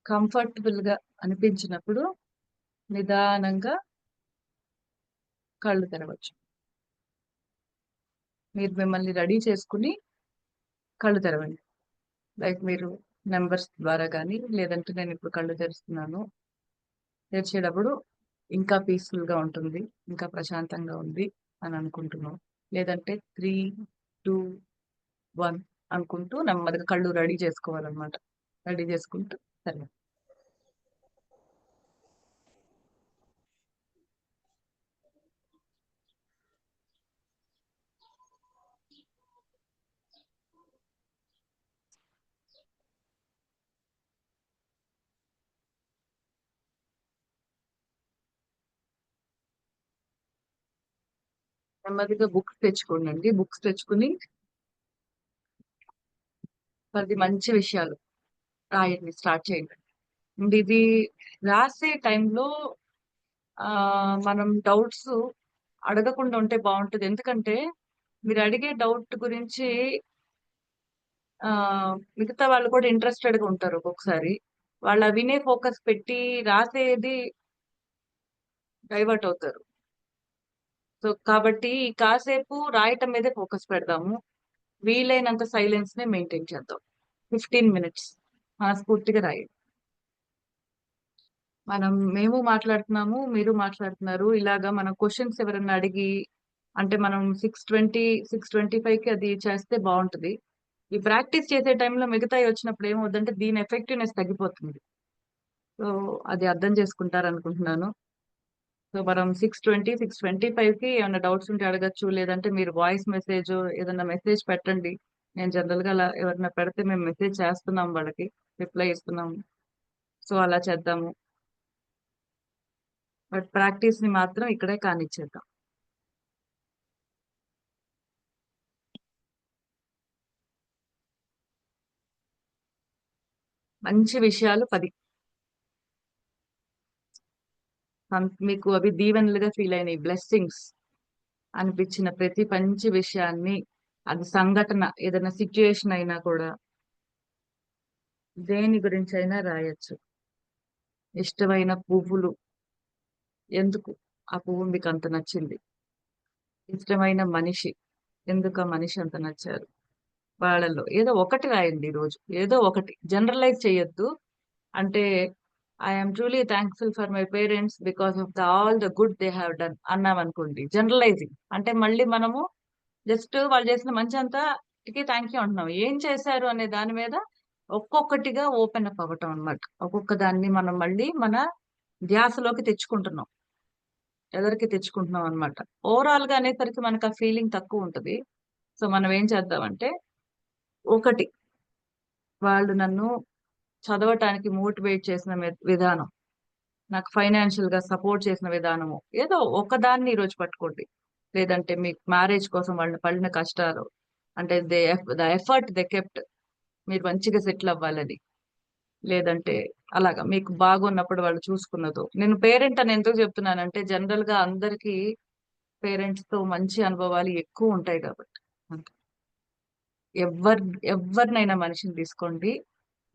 కంఫర్టబుల్ గా అనిపించినప్పుడు నిదానంగా కళ్ళు తెరవచ్చు. మీరు మిమ్మల్ని రెడీ చేసుకుని కళ్ళు తెరవండి. లైక్ మీరు నెంబర్స్ ద్వారా కానీ, లేదంటే నేను ఇప్పుడు కళ్ళు తెరుస్తున్నాను, తెరిచేటప్పుడు ఇంకా పీస్ఫుల్ గా ఉంటుంది, ఇంకా ప్రశాంతంగా ఉంది అని అనుకుంటున్నాం. లేదంటే 3, 2, 1 అనుకుంటూ నెమ్మదిగా కళ్ళు రెడీ చేసుకోవాలన్నమాట. రెడీ చేసుకుంటూ సరే. నెమ్మదిగా బుక్స్ తెచ్చుకోండి. బుక్స్ తెచ్చుకుని 10 మంచి విషయాలు రాయండి, స్టార్ట్ చేయండి. అండ్ ఇది రాసే టైంలో మనం డౌట్స్ అడగకుండా ఉంటే బాగుంటుంది. ఎందుకంటే మీరు అడిగే డౌట్ గురించి ఆ మిగతా వాళ్ళు కూడా ఇంట్రెస్టెడ్ గా ఉంటారు. ఒక్కొక్కసారి వాళ్ళ వినే ఫోకస్ పెట్టి రాసేది డైవర్ట్ అవుతారు. సో కాబట్టి కాసేపు రాయటం మీదే ఫోకస్ పెడదాము. వీలైనంత సైలెన్స్ నే మెయింటైన్ చేద్దాం. 15 minutes స్ఫూర్తిగా రాయండి. మేము మాట్లాడుతున్నాము, మీరు మాట్లాడుతున్నారు. ఇలాగా మనం క్వశ్చన్స్ ఎవరన్నా అడిగి అంటే మనం 6:25కి అది చేస్తే బాగుంటది. ఈ ప్రాక్టీస్ చేసే టైంలో మిగతాయి వచ్చినప్పుడు ఏమవుతుందంటే దీని ఎఫెక్టివ్నెస్ తగ్గిపోతుంది. సో అది అర్థం చేసుకుంటారు అనుకుంటున్నాను. సో మనం 6:25కి ఏమైనా డౌట్స్ ఉంటే అడగచ్చు, లేదంటే మీరు వాయిస్ మెసేజ్ ఏదైనా మెసేజ్ పెట్టండి. నేను జనరల్ గా అలా ఎవరైనా పెడితే మేము మెసేజ్ చేస్తున్నాం, వాళ్ళకి రిప్లై ఇస్తున్నాము. సో అలా చేద్దాము. బట్ ప్రాక్టీస్ ని మాత్రం ఇక్కడే కానిచ్చేద్దాం. మంచి విషయాలు 10. మీకు అవి దీవెనలుగా ఫీల్ అయినాయి, బ్లెస్సింగ్స్ అనిపించిన ప్రతి మంచి విషయాన్ని, అది సంఘటన ఏదైనా సిచ్యుయేషన్ అయినా కూడా దేని గురించి అయినా రాయొచ్చు. ఇష్టమైన పువ్వులు, ఎందుకు ఆ పువ్వు మీకు అంత నచ్చింది? ఇష్టమైన మనిషి, ఎందుకు ఆ మనిషి అంత నచ్చారు? వాళ్ళలో ఏదో ఒకటి రాయండి ఈ రోజు, ఏదో ఒకటి. జనరలైజ్ చేయొద్దు. అంటే I'm truly thankful for my parents because of all the good they have done అన్నాం అనుకోండి, జనరలైజింగ్. అంటే మళ్ళీ మనము జస్ట్ వాళ్ళు చేసిన మంచి అంతాకి థ్యాంక్ యూ అంటున్నాం. ఏం చేశారు అనే దాని మీద ఒక్కొక్కటిగా ఓపెన్ అప్ అవ్వటం అన్నమాట. ఒక్కొక్క దాన్ని మనం మళ్ళీ మన ధ్యాసలోకి తెచ్చుకుంటున్నాం, ఎదరికి తెచ్చుకుంటున్నాం అన్నమాట. ఓవరాల్ గా అనేసరికి మనకు ఆ ఫీలింగ్ తక్కువ ఉంటది. సో మనం ఏం చేద్దామంటే, ఒకటి, వాళ్ళు నన్ను చదవటానికి మోటివేట్ చేసిన విధానం, నాకు ఫైనాన్షియల్ గా సపోర్ట్ చేసిన విధానము, ఏదో ఒకదాన్ని ఈరోజు పట్టుకోండి. లేదంటే మీకు మ్యారేజ్ కోసం వాళ్ళు పడిన కష్టాలు, అంటే ద ఎఫర్ట్ దే కెప్ట్, మీరు మంచిగా సెటిల్ అవ్వాలని. లేదంటే అలాగా మీకు బాగున్నప్పుడు వాళ్ళు చూసుకున్నదో. నేను పేరెంట్ అని ఎందుకు చెప్తున్నానంటే, జనరల్ గా అందరికి పేరెంట్స్ తో మంచి అనుభవాలు ఎక్కువ ఉంటాయి కాబట్టి. ఎవరి ఎవరినైనా మనిషిని తీసుకోండి,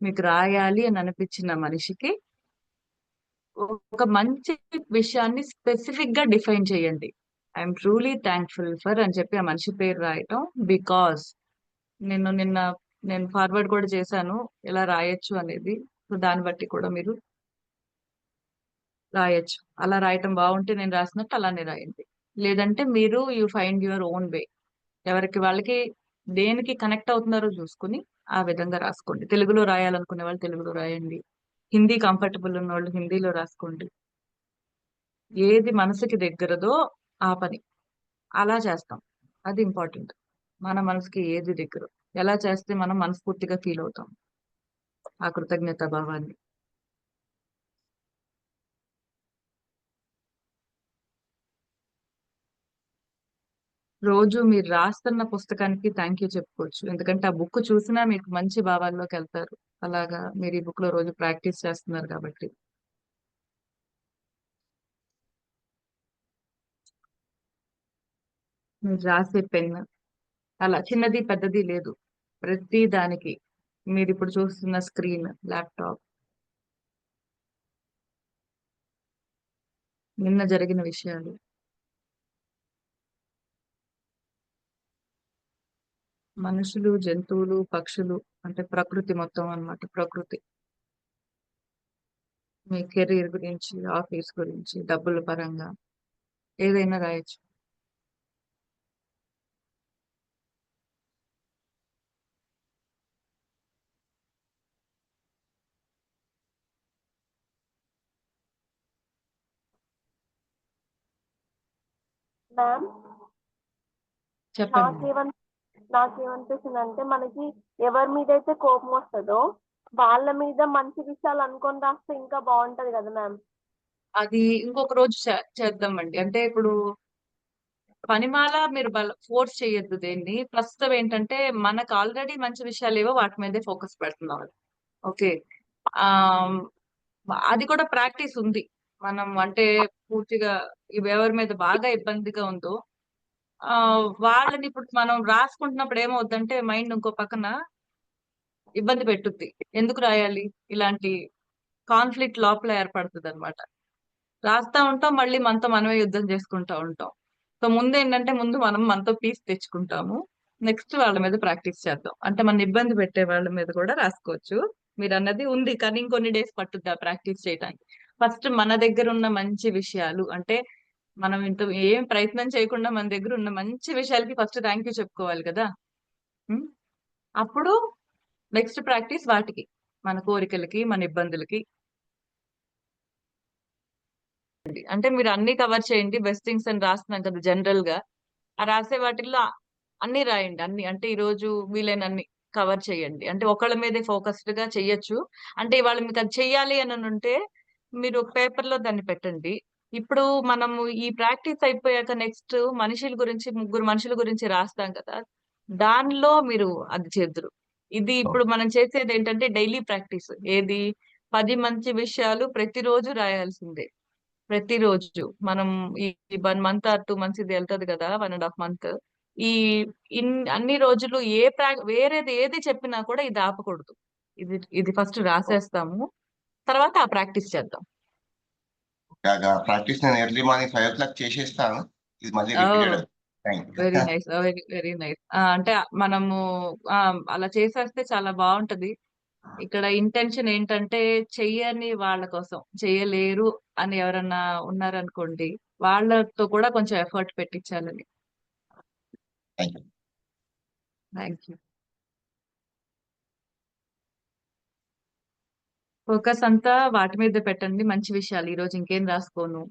మీకు రాయాలి అని అనిపించిన మనిషికి ఒక మంచి విషయాన్ని స్పెసిఫిక్ గా డిఫైన్ చేయండి. ఐఎమ్ ట్రూలీ థ్యాంక్ఫుల్ ఫర్ అని చెప్పి ఆ మనిషి పేరు రాయటం. బికాస్ నిన్న నేను ఫార్వర్డ్ కూడా చేశాను ఎలా రాయొచ్చు అనేది. సో దాన్ని బట్టి కూడా మీరు రాయొచ్చు. అలా రాయటం బాగుంటే నేను రాసినట్టు అలానే రాయండి. లేదంటే మీరు you find your own way. ఎవరికి వాళ్ళకి దేనికి కనెక్ట్ అవుతున్నారో చూసుకుని ఆ విధంగా రాసుకోండి. తెలుగులో రాయాలనుకునే వాళ్ళు తెలుగులో రాయండి, హిందీ కంఫర్టబుల్ ఉన్న వాళ్ళు హిందీలో రాసుకోండి. ఏది మనసుకి దగ్గరదో ఆ పని అలా చేస్తాం. అది ఇంపార్టెంట్. మన మనసుకి ఏది దగ్గర, ఎలా చేస్తే మనం మనస్ఫూర్తిగా ఫీల్ అవుతాం ఆ కృతజ్ఞత భావాన్ని. రోజు మీరు రాస్తున్న పుస్తకానికి థ్యాంక్ యూ చెప్పుకోవచ్చు, ఎందుకంటే ఆ బుక్ చూసినా మీకు మంచి భావాల్లోకి వెళ్తారు. అలాగా మీరు ఈ బుక్ లో రోజు ప్రాక్టీస్ చేస్తున్నారు కాబట్టి. మీరు రాసే పెన్ అలా చిన్నది పెద్దది లేదు, ప్రతి దానికి. మీరు ఇప్పుడు చూస్తున్న స్క్రీన్, ల్యాప్టాప్, నిన్న జరిగిన విషయాలు, మనుషులు, జంతువులు, పక్షులు, అంటే ప్రకృతి మొత్తం అన్నమాట. ప్రకృతి, మీ కెరీర్ గురించి, ఆఫీస్ గురించి, డబ్బుల పరంగా ఏదైనా రాయొచ్చు. మ్యామ్, చెప్పండి. నాకేమన్ నాకేమనిపిస్తుంది అంటే, మనకి ఎవరి మీద అయితే కోపం వస్తుందో వాళ్ళ మీద మంచి విషయాలు అనుకొని రాస్తే ఇంకా బాగుంటది కదా మ్యామ్. అది ఇంకొక రోజు చేద్దామండి. అంటే ఇప్పుడు పనిమాల మీరు ఫోర్స్ చేయొద్దు దేన్ని. ప్రస్తుతం ఏంటంటే మనకు ఆల్రెడీ మంచి విషయాలు ఏవో వాటి మీదే ఫోకస్ పెడుతున్నాం. ఓకే. ఆ అది కూడా ప్రాక్టీస్ ఉంది. మనం అంటే పూర్తిగా ఎవరి మీద బాగా ఇబ్బందిగా ఉందో ఆ వాళ్ళని ఇప్పుడు మనం రాసుకుంటున్నప్పుడు ఏమవుద్దంటే మైండ్ ఇంకో పక్కన ఇబ్బంది పెట్టుద్ది. ఎందుకు రాయాలి, ఇలాంటి కాన్ఫ్లిక్ట్ లోపల ఏర్పడుతుంది అనమాట. రాస్తా ఉంటాం, మళ్ళీ మనతో మనమే యుద్ధం చేసుకుంటా ఉంటాం. సో ముందు ఏంటంటే ముందు మనం మనతో పీస్ తెచ్చుకుంటాము. నెక్స్ట్ వాళ్ళ మీద ప్రాక్టీస్ చేద్దాం. అంటే మన ఇబ్బంది పెట్టే వాళ్ళ మీద కూడా రాసుకోవచ్చు. మీరు అన్నది ఉంది, కానీ ఇంకొన్ని డేస్ పట్టుద్ది ఆ ప్రాక్టీస్ చేయడానికి. ఫస్ట్ మన దగ్గర ఉన్న మంచి విషయాలు, అంటే మనం ఇంత ఏం ప్రయత్నం చేయకుండా మన దగ్గర ఉన్న మంచి విషయాలకి ఫస్ట్ థ్యాంక్ యూ చెప్పుకోవాలి కదా. ఉం? అప్పుడు నెక్స్ట్ ప్రాక్టీస్ వాటికి, మన కోరికలకి, మన ఇబ్బందులకి. అంటే మీరు అన్ని కవర్ చేయండి, బెస్ట్ థింగ్స్ అని రాస్తున్నాం కదా జనరల్ గా. ఆ రాసే వాటిల్లో అన్ని రాయండి, అన్ని అంటే ఈ రోజు వీలైనన్ని కవర్ చేయండి. అంటే ఒకళ్ళ మీదే ఫోకస్డ్ గా చెయ్యొచ్చు. అంటే ఇవాళ మీకు అది చెయ్యాలి అని ఉంటే మీరు ఒక పేపర్ లో దాన్ని పెట్టండి. ఇప్పుడు మనము ఈ ప్రాక్టీస్ అయిపోయాక నెక్స్ట్ మనుషుల గురించి, ముగ్గురు మనుషుల గురించి రాస్తాం కదా, దానిలో మీరు అది చేద్దురు. ఇది ఇప్పుడు మనం చేసేది ఏంటంటే డైలీ ప్రాక్టీస్. ఏది? 10 మంచి విషయాలు ప్రతిరోజు రాయాల్సిందే. ప్రతిరోజు మనం ఈ 1 మంత్ ఆర్ 2 మంత్స్ ఇది వెళ్తది కదా, 1.5 మంత్. ఈ అన్ని రోజులు వేరేది ఏది చెప్పినా కూడా ఇది ఆపకూడదు. ఇది ఇది ఫస్ట్ రాసేస్తాము, తర్వాత ఆ ప్రాక్టీస్ చేద్దాం. ప్రాక్టీస్ నేను ఎర్లీ మార్నింగ్ 5 o'clock చేసేస్తాను. ఇది మళ్ళీ ఓ, repeated. Thank very you. Nice, very very nice. అంటే మనము ఆ, అలా చేసేస్తే చాలా బాగుంటది. ఇక్కడ ఇంటెన్షన్ ఏంటంటే చెయ్యని వాళ్ళ కోసం, చెయ్యలేరు అని ఎవరన్నా ఉన్నారనుకోండి, వాళ్ళతో కూడా కొంచెం ఎఫర్ట్ పెట్టించాలని. Thank you. Thank you. Focus అంతా వాటి మీద పెట్టండి, మంచి విషయాలు. ఈ రోజు ఇంకేం రాసుకోను.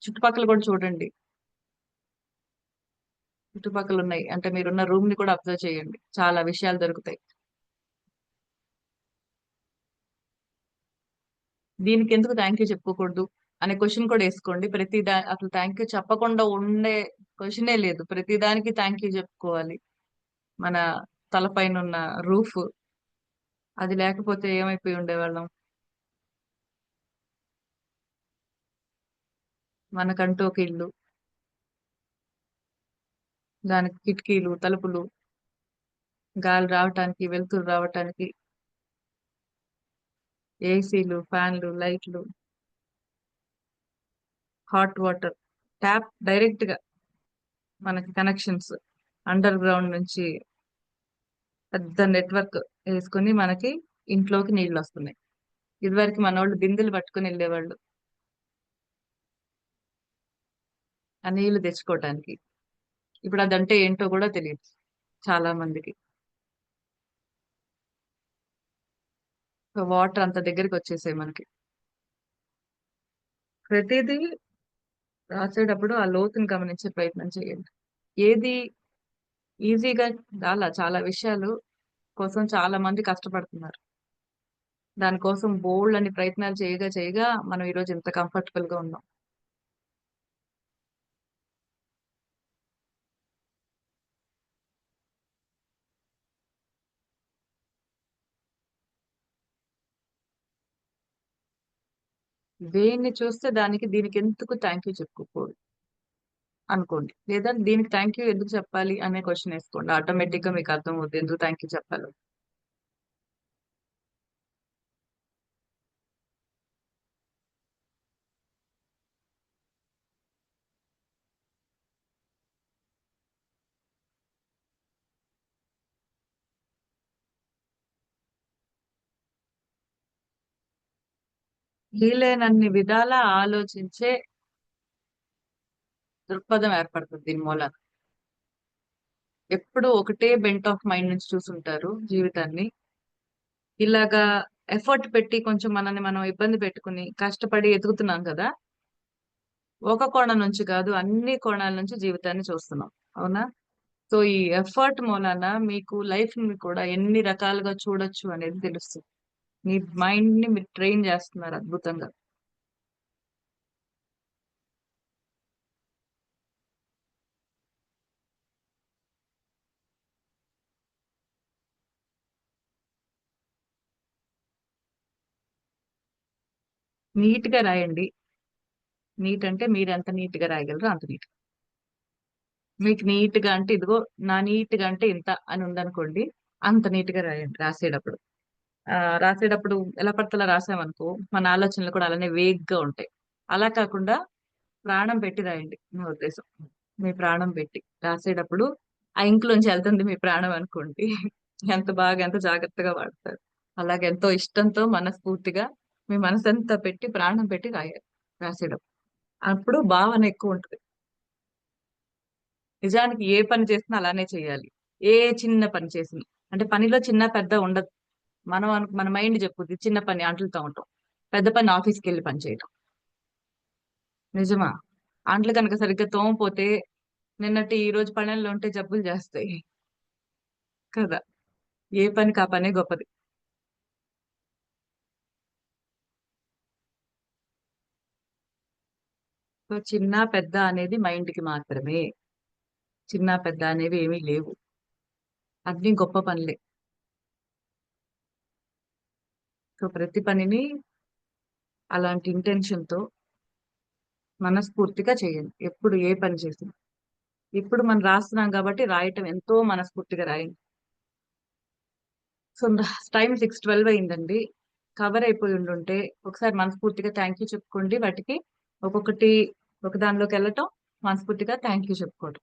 చుట్టుపక్కల కూడా చూడండి, చుట్టుపక్కల ఉన్నాయి అంటే మీరున్న రూమ్ ని కూడా అబ్జర్వ్ చేయండి, చాలా విషయాలు దొరుకుతాయి. దీనికి ఎందుకు థ్యాంక్ యూ చెప్పుకోకూడదు అనే క్వశ్చన్ కూడా వేసుకోండి. అసలు థ్యాంక్ యూ చెప్పకుండా ఉండే క్వశ్చనే లేదు. ప్రతి దానికి థ్యాంక్ యూ చెప్పుకోవాలి. మన తలపైన ఉన్న రూఫ్, అది లేకపోతే ఏమైపోయి ఉండేవాళ్ళం. మనకంటూ ఒక ఇల్లు, దానికి కిటికీలు, తలుపులు, గాలి రావటానికి, వెలుతురు రావటానికి, ఏసీలు, ఫ్యాన్లు, లైట్లు, హాట్ వాటర్, ట్యాప్ డైరెక్ట్ గా మనకి కనెక్షన్స్, అండర్ గ్రౌండ్ నుంచి పెద్ద నెట్వర్క్ వేసుకుని మనకి ఇంట్లోకి నీళ్లు వస్తున్నాయి. ఇదివరకు మన వాళ్ళు బిందెలు పట్టుకుని వెళ్ళేవాళ్ళు ఆ నీళ్లు తెచ్చుకోవటానికి. ఇప్పుడు అదంటే ఏంటో కూడా తెలియదు చాలా మందికి. వాటర్ అంత దగ్గరికి వచ్చేసాయి మనకి. ప్రతిదీ రాసేటప్పుడు ఆ లోతుని గమనించే ప్రయత్నం చేయండి. ఏది ఈజీగా చాలా విషయాలు కోసం చాలా మంది కష్టపడుతున్నారు. దానికోసం బోల్డ్ అని ప్రయత్నాలు చేయగా చేయగా మనం ఈరోజు ఇంత కంఫర్టబుల్ గా ఉన్నాం. దేన్ని చూస్తే దానికి దీనికి ఎందుకు థ్యాంక్ యూ చెప్పుకోకూడదు అనుకోండి, లేదా దీనికి థ్యాంక్ యూ ఎందుకు చెప్పాలి అనే క్వశ్చన్ వేసుకోండి. ఆటోమేటిక్ గా మీకు అర్థం అవుతుంది ఎందుకు థ్యాంక్ యూ చెప్పాలి. వీలైనన్ని విధాల ఆలోచించే దృక్పథం ఏర్పడుతుంది దీని మూలాన. ఎప్పుడు ఒకటే బెంట్ ఆఫ్ మైండ్ నుంచి చూసుంటారు జీవితాన్ని. ఇలాగా ఎఫర్ట్ పెట్టి కొంచెం మనల్ని మనం ఇబ్బంది పెట్టుకుని కష్టపడి ఎదుగుతున్నాం కదా, ఒక కోణం నుంచి కాదు అన్ని కోణాల నుంచి జీవితాన్ని చూస్తున్నాం. అవునా? సో ఈ ఎఫర్ట్ మూలాన మీకు లైఫ్ ని కూడా ఎన్ని రకాలుగా చూడొచ్చు అనేది తెలుస్తుంది. మీ మైండ్ ని మీరు ట్రైన్ చేస్తున్నారు అద్భుతంగా. నీట్ గా రాయండి. నీట్ అంటే మీరు ఎంత నీట్ గా రాయగలరో అంత నీట్. మీకు నీట్ గా అంటే ఇదిగో నా నీట్ గా అంటే ఇంత అని ఉందనుకోండి, అంత నీట్ గా రాయండి రాసేటప్పుడు. రాసేటప్పుడు ఎలా పడితే అలా రాసామనుకో మన ఆలోచనలు కూడా అలానే వేగ్ గా ఉంటాయి. అలా కాకుండా ప్రాణం పెట్టి రాయండి. నా ఉద్దేశం మీ ప్రాణం పెట్టి రాసేటప్పుడు ఆ ఇంక్లోంచి వెళ్తుంది మీ ప్రాణం అనుకోండి, ఎంత బాగా ఎంత జాగ్రత్తగా వాడతారు. అలాగే ఎంతో ఇష్టంతో మనస్ఫూర్తిగా మీ మనసంతా పెట్టి ప్రాణం పెట్టి రాయాలి రాసేటప్పుడు. అప్పుడు భావన ఎక్కువ ఉంటుంది. నిజానికి ఏ పని చేసినా అలానే చేయాలి. ఏ చిన్న పని చేసినా అంటే పనిలో చిన్న పెద్ద ఉండదు. మన మైండ్ చెప్పుద్ది చిన్న పని అంట్లుతో ఉంటాం, పెద్ద పని ఆఫీస్కి వెళ్ళి పని చేయటం. నిజమా? అంట్లు కనుక సరిగ్గా తోమపోతే నిన్నటి ఈ రోజు పనుల్లో ఉంటే జబ్బులు చేస్తాయి కదా. ఏ పనికి ఆ పనే గొప్పది. సో చిన్న పెద్ద అనేది మైండ్ కి మాత్రమే. చిన్న పెద్ద అనేవి ఏమీ లేవు, అన్ని గొప్ప పనులే. సో ప్రతి పనిని అలాంటి ఇంటెన్షన్ తో మనస్ఫూర్తిగా చేయండి ఎప్పుడు ఏ పని చేసినా. ఇప్పుడు మనం రాస్తున్నాం కాబట్టి రాయటం ఎంతో మనస్ఫూర్తిగా రాయండి. సో టైం 6:12 అయిందండి. కవర్ అయిపోయి ఉండుంటే ఒకసారి మనస్ఫూర్తిగా థ్యాంక్ యూ చెప్పుకోండి. వాటికి ఒక్కొక్కటి ఒక దానిలోకి వెళ్ళటం, మనస్ఫూర్తిగా థ్యాంక్ యూ చెప్పుకోవటం.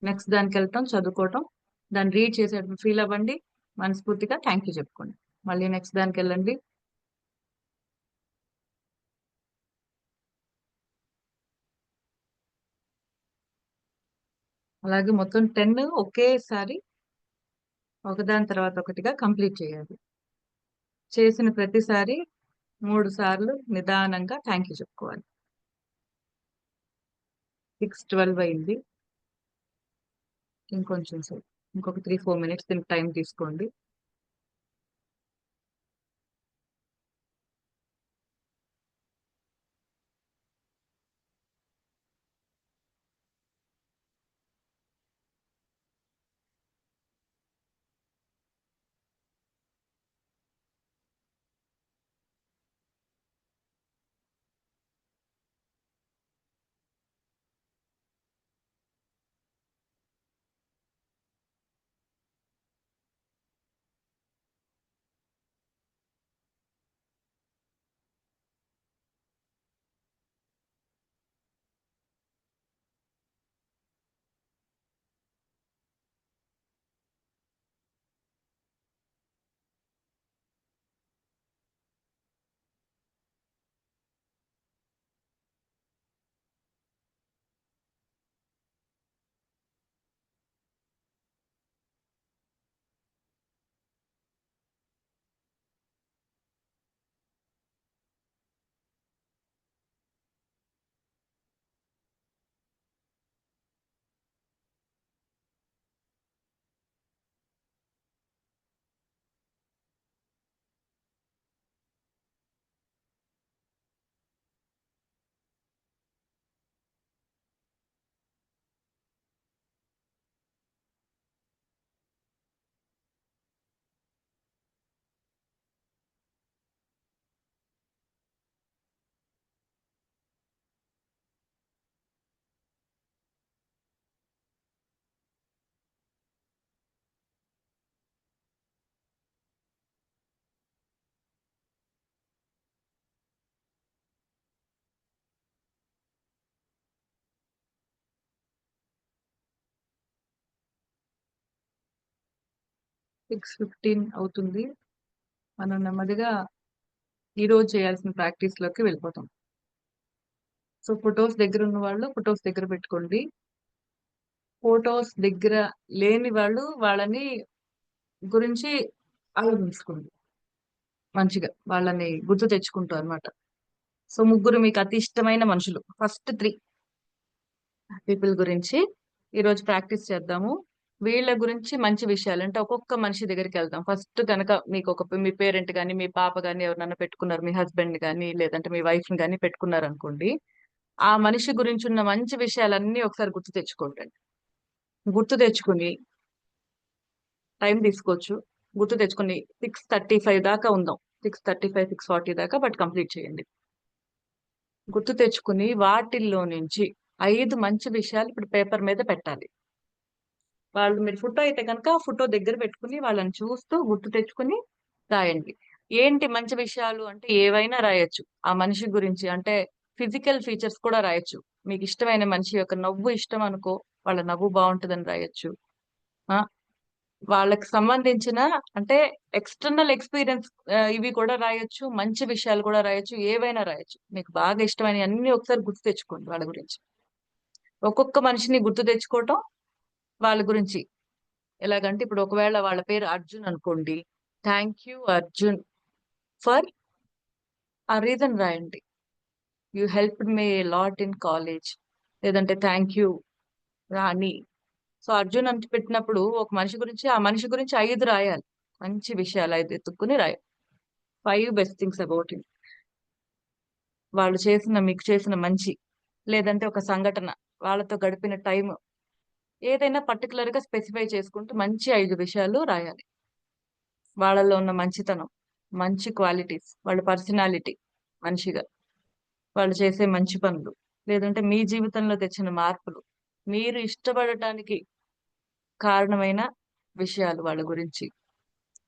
నెక్స్ట్ దానికి వెళ్తాం, చదువుకోవటం, దాన్ని రీడ్ చేసేటప్పుడు ఫీల్ అవ్వండి, మనస్ఫూర్తిగా థ్యాంక్ యూ చెప్పుకోండి. మళ్ళీ నెక్స్ట్ దానికి వెళ్ళండి. అలాగే మొత్తం 10 ఒకేసారి ఒకదాని తర్వాత ఒకటిగా కంప్లీట్ చేయాలి. చేసిన ప్రతిసారి 3 సార్లు నిదానంగా థ్యాంక్ యూ చెప్పుకోవాలి. 6:12 అయింది. ఇంకొంచెం సేపు, ఇంకొక 3-4 మినిట్స్ దీనికి టైం తీసుకోండి. సిక్స్ 15 అవుతుంది. మనం నెమ్మదిగా ఈ రోజు చేయాల్సిన ప్రాక్టీస్ లోకి వెళ్ళిపోతాం. సో ఫొటోస్ దగ్గర ఉన్న వాళ్ళు ఫొటోస్ దగ్గర పెట్టుకోండి. ఫొటోస్ దగ్గర లేని వాళ్ళు వాళ్ళని గురించి ఆలోచించుకోండి. మంచిగా వాళ్ళని గుర్తు తెచ్చుకుంటారు అనమాట. సో ముగ్గురు మీకు అతి ఇష్టమైన మనుషులు, ఫస్ట్ 3 పీపుల్ గురించి ఈ రోజు ప్రాక్టీస్ చేద్దాము. వీళ్ళ గురించి మంచి విషయాలు అంటే ఒక్కొక్క మనిషి దగ్గరికి వెళ్దాం. ఫస్ట్ కనుక మీకు మీ పేరెంట్ గాని, మీ పాప గాని ఎవరన్నా పెట్టుకున్నారు, మీ హస్బెండ్ గాని లేదంటే మీ వైఫ్ ని గాని పెట్టుకున్నారు అనుకోండి. ఆ మనిషి గురించి ఉన్న మంచి విషయాలన్నీ ఒకసారి గుర్తు తెచ్చుకోండి. గుర్తు తెచ్చుకుని టైం తీసుకోవచ్చు. గుర్తు తెచ్చుకుని 6:35 దాకా ఉందాం. 6:35, 6:40 దాకా బట్ కంప్లీట్ చేయండి. గుర్తు తెచ్చుకుని వాటిల్లో నుంచి 5 మంచి విషయాలు ఇప్పుడు పేపర్ మీద పెట్టాలి. వాళ్ళు మీరు ఫోటో అయితే కనుక ఆ ఫోటో దగ్గర పెట్టుకుని వాళ్ళని చూస్తూ గుర్తు తెచ్చుకుని రాయండి. ఏంటి మంచి విషయాలు అంటే ఏవైనా రాయొచ్చు. ఆ మనిషి గురించి అంటే ఫిజికల్ ఫీచర్స్ కూడా రాయొచ్చు. మీకు ఇష్టమైన మనిషి యొక్క నవ్వు ఇష్టం అనుకో, వాళ్ళ నవ్వు బాగుంటుందని రాయొచ్చు. ఆ వాళ్ళకి సంబంధించిన అంటే ఎక్స్టర్నల్ ఎక్స్పీరియన్స్ ఇవి కూడా రాయొచ్చు, మంచి విషయాలు కూడా రాయొచ్చు, ఏవైనా రాయొచ్చు. మీకు బాగా ఇష్టమైన అన్ని ఒకసారి గుర్తు తెచ్చుకోండి వాళ్ళ గురించి. ఒక్కొక్క మనిషిని గుర్తు తెచ్చుకోవటం వాళ్ళ గురించి ఎలాగంటే ఇప్పుడు ఒకవేళ వాళ్ళ పేరు అర్జున్ అనుకోండి, థ్యాంక్ యూ అర్జున్ ఫర్ ఆ రీజన్ రాయండి. You helped me lot in college, లేదంటే thank you Rani. So Arjun అని పెట్టినప్పుడు ఒక మనిషి గురించి ఆ మనిషి గురించి 5 రాయాలి, మంచి విషయాలు 5 ఎత్తుక్కుని రాయాలి. 5 బెస్ట్ థింగ్స్ అబౌట్ హిమ్, వాళ్ళు చేసిన మీకు చేసిన మంచి, లేదంటే ఒక సంఘటన, వాళ్ళతో గడిపిన టైం, ఏదైనా పర్టికులర్ గా స్పెసిఫై చేసుకుంటూ మంచి 5 విషయాలు రాయాలి. వాళ్ళలో ఉన్న మంచితనం, మంచి క్వాలిటీస్, వాళ్ళ పర్సనాలిటీ, మనిషిగా వాళ్ళు చేసే మంచి పనులు, లేదంటే మీ జీవితంలో తెచ్చిన మార్పులు, మీరు ఇష్టపడటానికి కారణమైన విషయాలు వాళ్ళ గురించి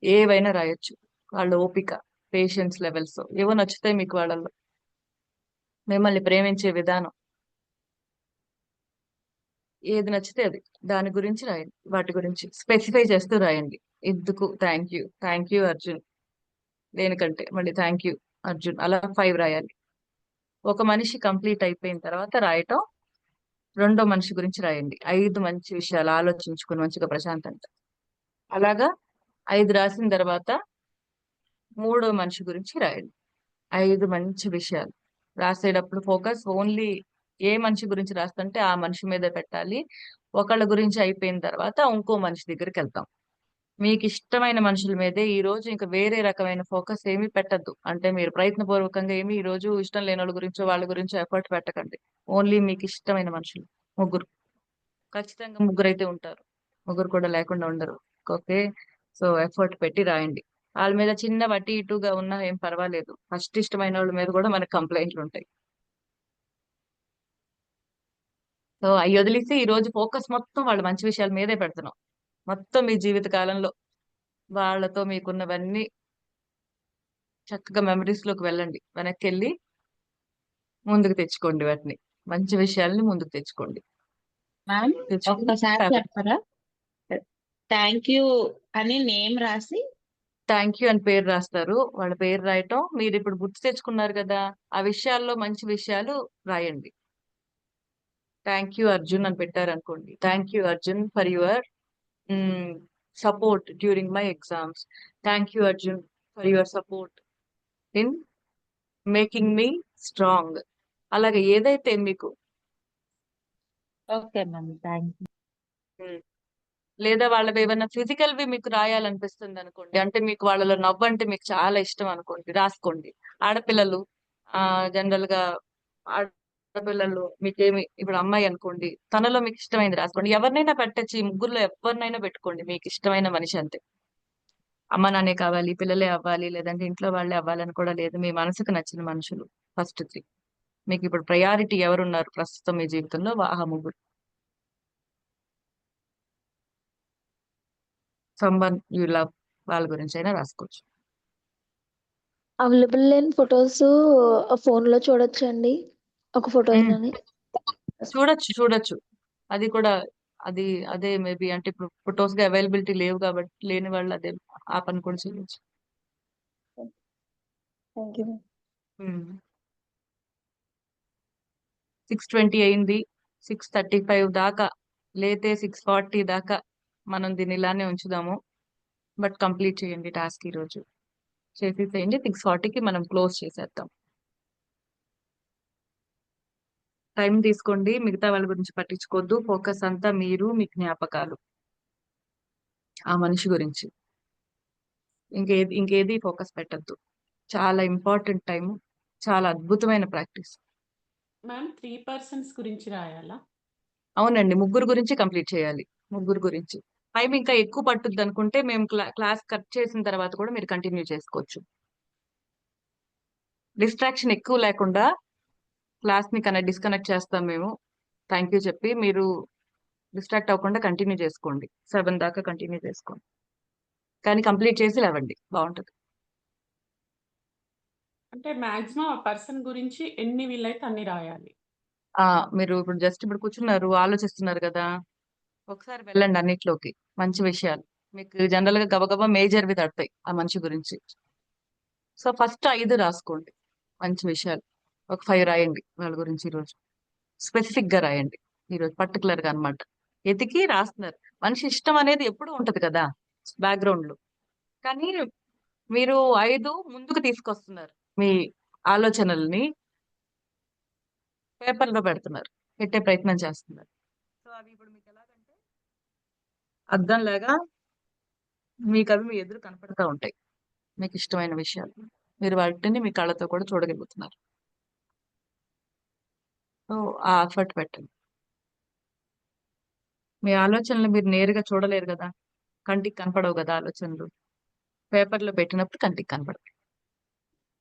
ఏవైనా రాయొచ్చు. వాళ్ళ ఓపిక, పేషెన్స్ లెవెల్స్ ఏవో నచ్చుతాయి మీకు వాళ్ళలో, మిమ్మల్ని ప్రేమించే విధానం, ఏది నచ్చితే అది దాని గురించి రాయండి. వాటి గురించి స్పెసిఫై చేస్తూ రాయండి. ఎందుకు థ్యాంక్ యూ అర్జున్, దేనికంటే మళ్ళీ థ్యాంక్ యూ అర్జున్, అలా 5 రాయాలి. ఒక మనిషి కంప్లీట్ అయిపోయిన తర్వాత రాయటం రెండో మనిషి గురించి రాయండి. 5 మంచి విషయాలు ఆలోచించుకుని మంచిగా ప్రశాంతంగా. అలాగా 5 రాసిన తర్వాత మూడో మనిషి గురించి రాయండి. 5 మంచి విషయాలు రాసేటప్పుడు ఫోకస్ ఓన్లీ ఏ మనిషి గురించి రాస్తుంటే ఆ మనిషి మీద పెట్టాలి. ఒకళ్ళ గురించి అయిపోయిన తర్వాత ఇంకో మనిషి దగ్గరికి వెళ్తాం. మీకు ఇష్టమైన మనుషుల మీదే ఈ రోజు, ఇంకా వేరే రకమైన ఫోకస్ ఏమీ పెట్టద్దు. అంటే మీరు ప్రయత్నపూర్వకంగా ఏమి ఈ రోజు ఇష్టం లేని వాళ్ళ గురించో వాళ్ళ గురించో ఎఫర్ట్ పెట్టకండి. ఓన్లీ మీకు ఇష్టమైన మనుషులు ముగ్గురు, ఖచ్చితంగా ముగ్గురు అయితే ఉంటారు, ముగ్గురు కూడా లేకుండా ఉండరు. ఓకే, సో ఎఫర్ట్ పెట్టి రాయండి. వాళ్ళ మీద చిన్న అటు ఇటుగా ఉన్నా ఏం పర్వాలేదు. ఫస్ట్ ఇష్టమైన వాళ్ళ మీద కూడా మనకు కంప్లైంట్లు ఉంటాయి. సో అవి వదిలేసి ఈ రోజు ఫోకస్ మొత్తం వాళ్ళ మంచి విషయాల మీదే పెడుతున్నాం. మొత్తం మీ జీవిత కాలంలో వాళ్ళతో మీకున్నవన్నీ చక్కగా మెమరీస్ లోకి వెళ్ళండి. వెనక్కి వెళ్ళి ముందుకు తెచ్చుకోండి, వాటిని మంచి విషయాల్ని ముందుకు తెచ్చుకోండి. మ్యామ్ తెచ్చుకుని ఒక్కసారి చెప్పరా? థ్యాంక్ యూ అని నేమ్ రాసి థ్యాంక్ యూ అని పేరు రాస్తారు. వాళ్ళ పేరు రాయటం మీరు ఇప్పుడు గుర్తు తెచ్చుకున్నారు కదా, ఆ విషయాల్లో మంచి విషయాలు రాయండి. థ్యాంక్ యూ అర్జున్ అని పెట్టారు అనుకోండి, thank you Arjun for your support during my exams, thank you Arjun for your support in making me strong. అలాగే ఏదైతే మీకు ఓకే మ్యామ్ థ్యాంక్ యూ. ఉమ్, లేదా వాళ్ళవి ఏమైనా ఫిజికల్ వి మీకు రాయాలనిపిస్తుంది అనుకోండి, అంటే మీకు వాళ్ళలో నవ్వు అంటే మీకు చాలా ఇష్టం అనుకోండి, రాసుకోండి. ఆడపిల్లలు జనరల్ గా ఆడపిల్లలు మీకేమి, ఇప్పుడు అమ్మాయి అనుకోండి, తనలో మీకు ఇష్టమైనది రాసుకోండి. ఎవరినైనా పెట్టచ్చు, ఈ ముగ్గురులో ఎవరినైనా పెట్టుకోండి, మీకు ఇష్టమైన మనిషి అంతే. అమ్మ నాన్నే కావాలి, పిల్లలే అవ్వాలి, లేదంటే ఇంట్లో వాళ్ళే అవ్వాలని కూడా లేదు. మీ మనసుకు నచ్చిన మనుషులు ఫస్ట్ 3. మీకు ఇప్పుడు ప్రయారిటీ ఎవరున్నారు ప్రస్తుతం మీ జీవితంలో, ఆ ముగ్గురు. సంబన్ యూ లవ్, వాళ్ళ గురించి అయినా రాసుకోవచ్చు. అవైలబుల్ లేని ఫొటోస్ ఫోన్ లో చూడొచ్చండి, ఒక ఫొటోస్ ఉమ్, చూడొచ్చు. అది కూడా అది అదే మేబీ, అంటే ఇప్పుడు ఫొటోస్ గా అవైలబిలిటీ లేవు కాబట్టి లేని వాళ్ళు అదే ఆ పని కూడా చేయొచ్చు. Thank you. 6:20 అయింది, 6:35 దాకా లేతే 6:40 దాకా మనం దీన్ని ఇలానే ఉంచుదాము. బట్ కంప్లీట్ చేయండి టాస్క్ ఈ రోజు, చేసేసేయండి. 6:40కి మనం క్లోజ్ చేసేద్దాం. టైం తీసుకోండి, మిగతా వాళ్ళ గురించి పట్టించుకోవద్దు. ఫోకస్ అంతా మీరు, మీ జ్ఞాపకాలు, ఆ మనిషి గురించి, ఇంకేది ఫోకస్ పెట్టద్దు. చాలా ఇంపార్టెంట్ టైం, చాలా అద్భుతమైన ప్రాక్టీస్. మ్యామ్ 3 పర్సన్స్ గురించి రాయాలా? అవునండి, ముగ్గురు గురించి కంప్లీట్ చేయాలి. ముగ్గురు గురించి టైం ఇంకా ఎక్కువ పట్టుద్ది అనుకుంటే మేము క్లాస్ కట్ చేసిన తర్వాత కూడా మీరు కంటిన్యూ చేసుకోవచ్చు. డిస్ట్రాక్షన్ ఎక్కువ లేకుండా క్లాస్ ని డిస్కనెక్ట్ చేస్తాం మేము. థ్యాంక్ యూ చెప్పి మీరు డిస్ట్రాక్ట్ అవ్వకుండా కంటిన్యూ చేసుకోండి. 7 దాకా కంటిన్యూ చేసుకోండి, కానీ కంప్లీట్ చేసి లేవండి, బాగుంటుంది. అంటే మాక్సిమం ఆ పర్సన్ గురించి ఎన్ని వీలైతే అన్ని రాయాలి. మీరు ఇప్పుడు కూర్చున్నారు, ఆలోచిస్తున్నారు కదా, ఒకసారి వెళ్ళండి అన్నిట్లోకి, మంచి విషయాలు మీకు జనరల్ గా గబగబా మేజర్వి తడతాయి ఆ మనిషి గురించి. సో ఫస్ట్ 5 రాసుకోండి మంచి విషయాలు. ఒక 5 రాయండి వాళ్ళ గురించి ఈరోజు. స్పెసిఫిక్ గా రాయండి ఈరోజు పర్టికులర్ గా అన్నమాట. ఎతికి రాస్తున్నారు. మనిషి ఇష్టం అనేది ఎప్పుడు ఉంటది కదా బ్యాక్గ్రౌండ్ లో. కానీ మీరు 5 ముందుకు తీసుకొస్తున్నారు మీ ఆలోచనల్ని పేపర్ లో పెడుతున్నారు, పెట్టే ప్రయత్నం చేస్తున్నారు. సో అవి ఇప్పుడు మీకు ఎలాగంటే అద్దం లాగా మీకు అవి మీ ఎదురు కనపడతా ఉంటాయి. మీకు ఇష్టమైన విషయాలు మీరు వాటిని మీ కళ్ళతో కూడా చూడగలుగుతున్నారు. సో ఆ ఎఫర్ట్ పెట్టండి. మీ ఆలోచనలు మీరు నేరుగా చూడలేరు కదా, కంటికి కనపడవు కదా ఆలోచనలు. పేపర్లో పెట్టినప్పుడు కంటికి కనపడతాయి.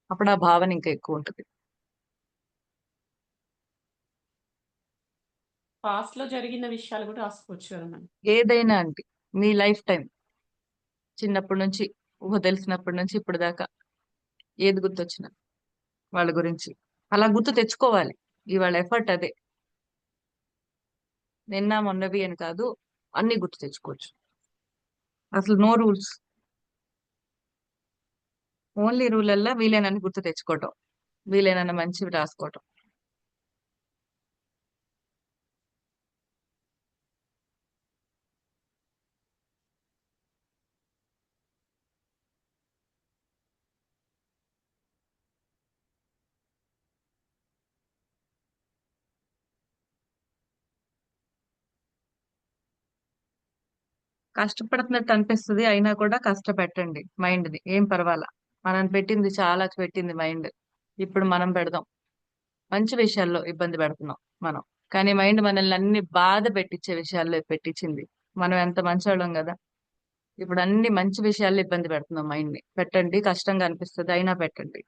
అప్పుడు ఆ భావన ఇంకా ఎక్కువ ఉంటుంది. పాస్ట్ లో జరిగిన విషయాలు కూడా రాసుకోవచ్చు కదా మనం. ఏదైనా అండి మీ లైఫ్ టైం చిన్నప్పటి నుంచి ఊహ తెలిసినప్పటి నుంచి ఇప్పుడు దాకా ఏది గుర్తొచ్చినా వాళ్ళ గురించి అలా గుర్తు తెచ్చుకోవాలి. ఇవాళ ఎఫర్ట్ అదే. నిన్న మొన్నవి అని కాదు, అన్ని గుర్తు తెచ్చుకోవచ్చు. అసలు నో రూల్స్, ఓన్లీ రూల్ అల్లా వీలైనన్ని గుర్తు తెచ్చుకోవటం, వీలైనన్ని మంచివి రాసుకోవటం. కష్టపడుతున్నట్టు అనిపిస్తుంది, అయినా కూడా కష్టపెట్టండి మైండ్ ని. ఏం పర్వాలా, మనం పెట్టింది చాలా పెట్టింది మైండ్. ఇప్పుడు మనం పెడదాం. మంచి విషయాల్లో ఇబ్బంది పెడుతున్నాం మనం, కానీ మైండ్ మనల్ని అన్ని బాధ పెట్టించే విషయాల్లో పెట్టించింది. మనం ఎంత మంచోళ్ళం కదా. ఇప్పుడు అన్ని మంచి విషయాల్లో ఇబ్బంది పెడుతున్నాం మైండ్ ని. పెట్టండి, కష్టంగా అనిపిస్తుంది అయినా పెట్టండి.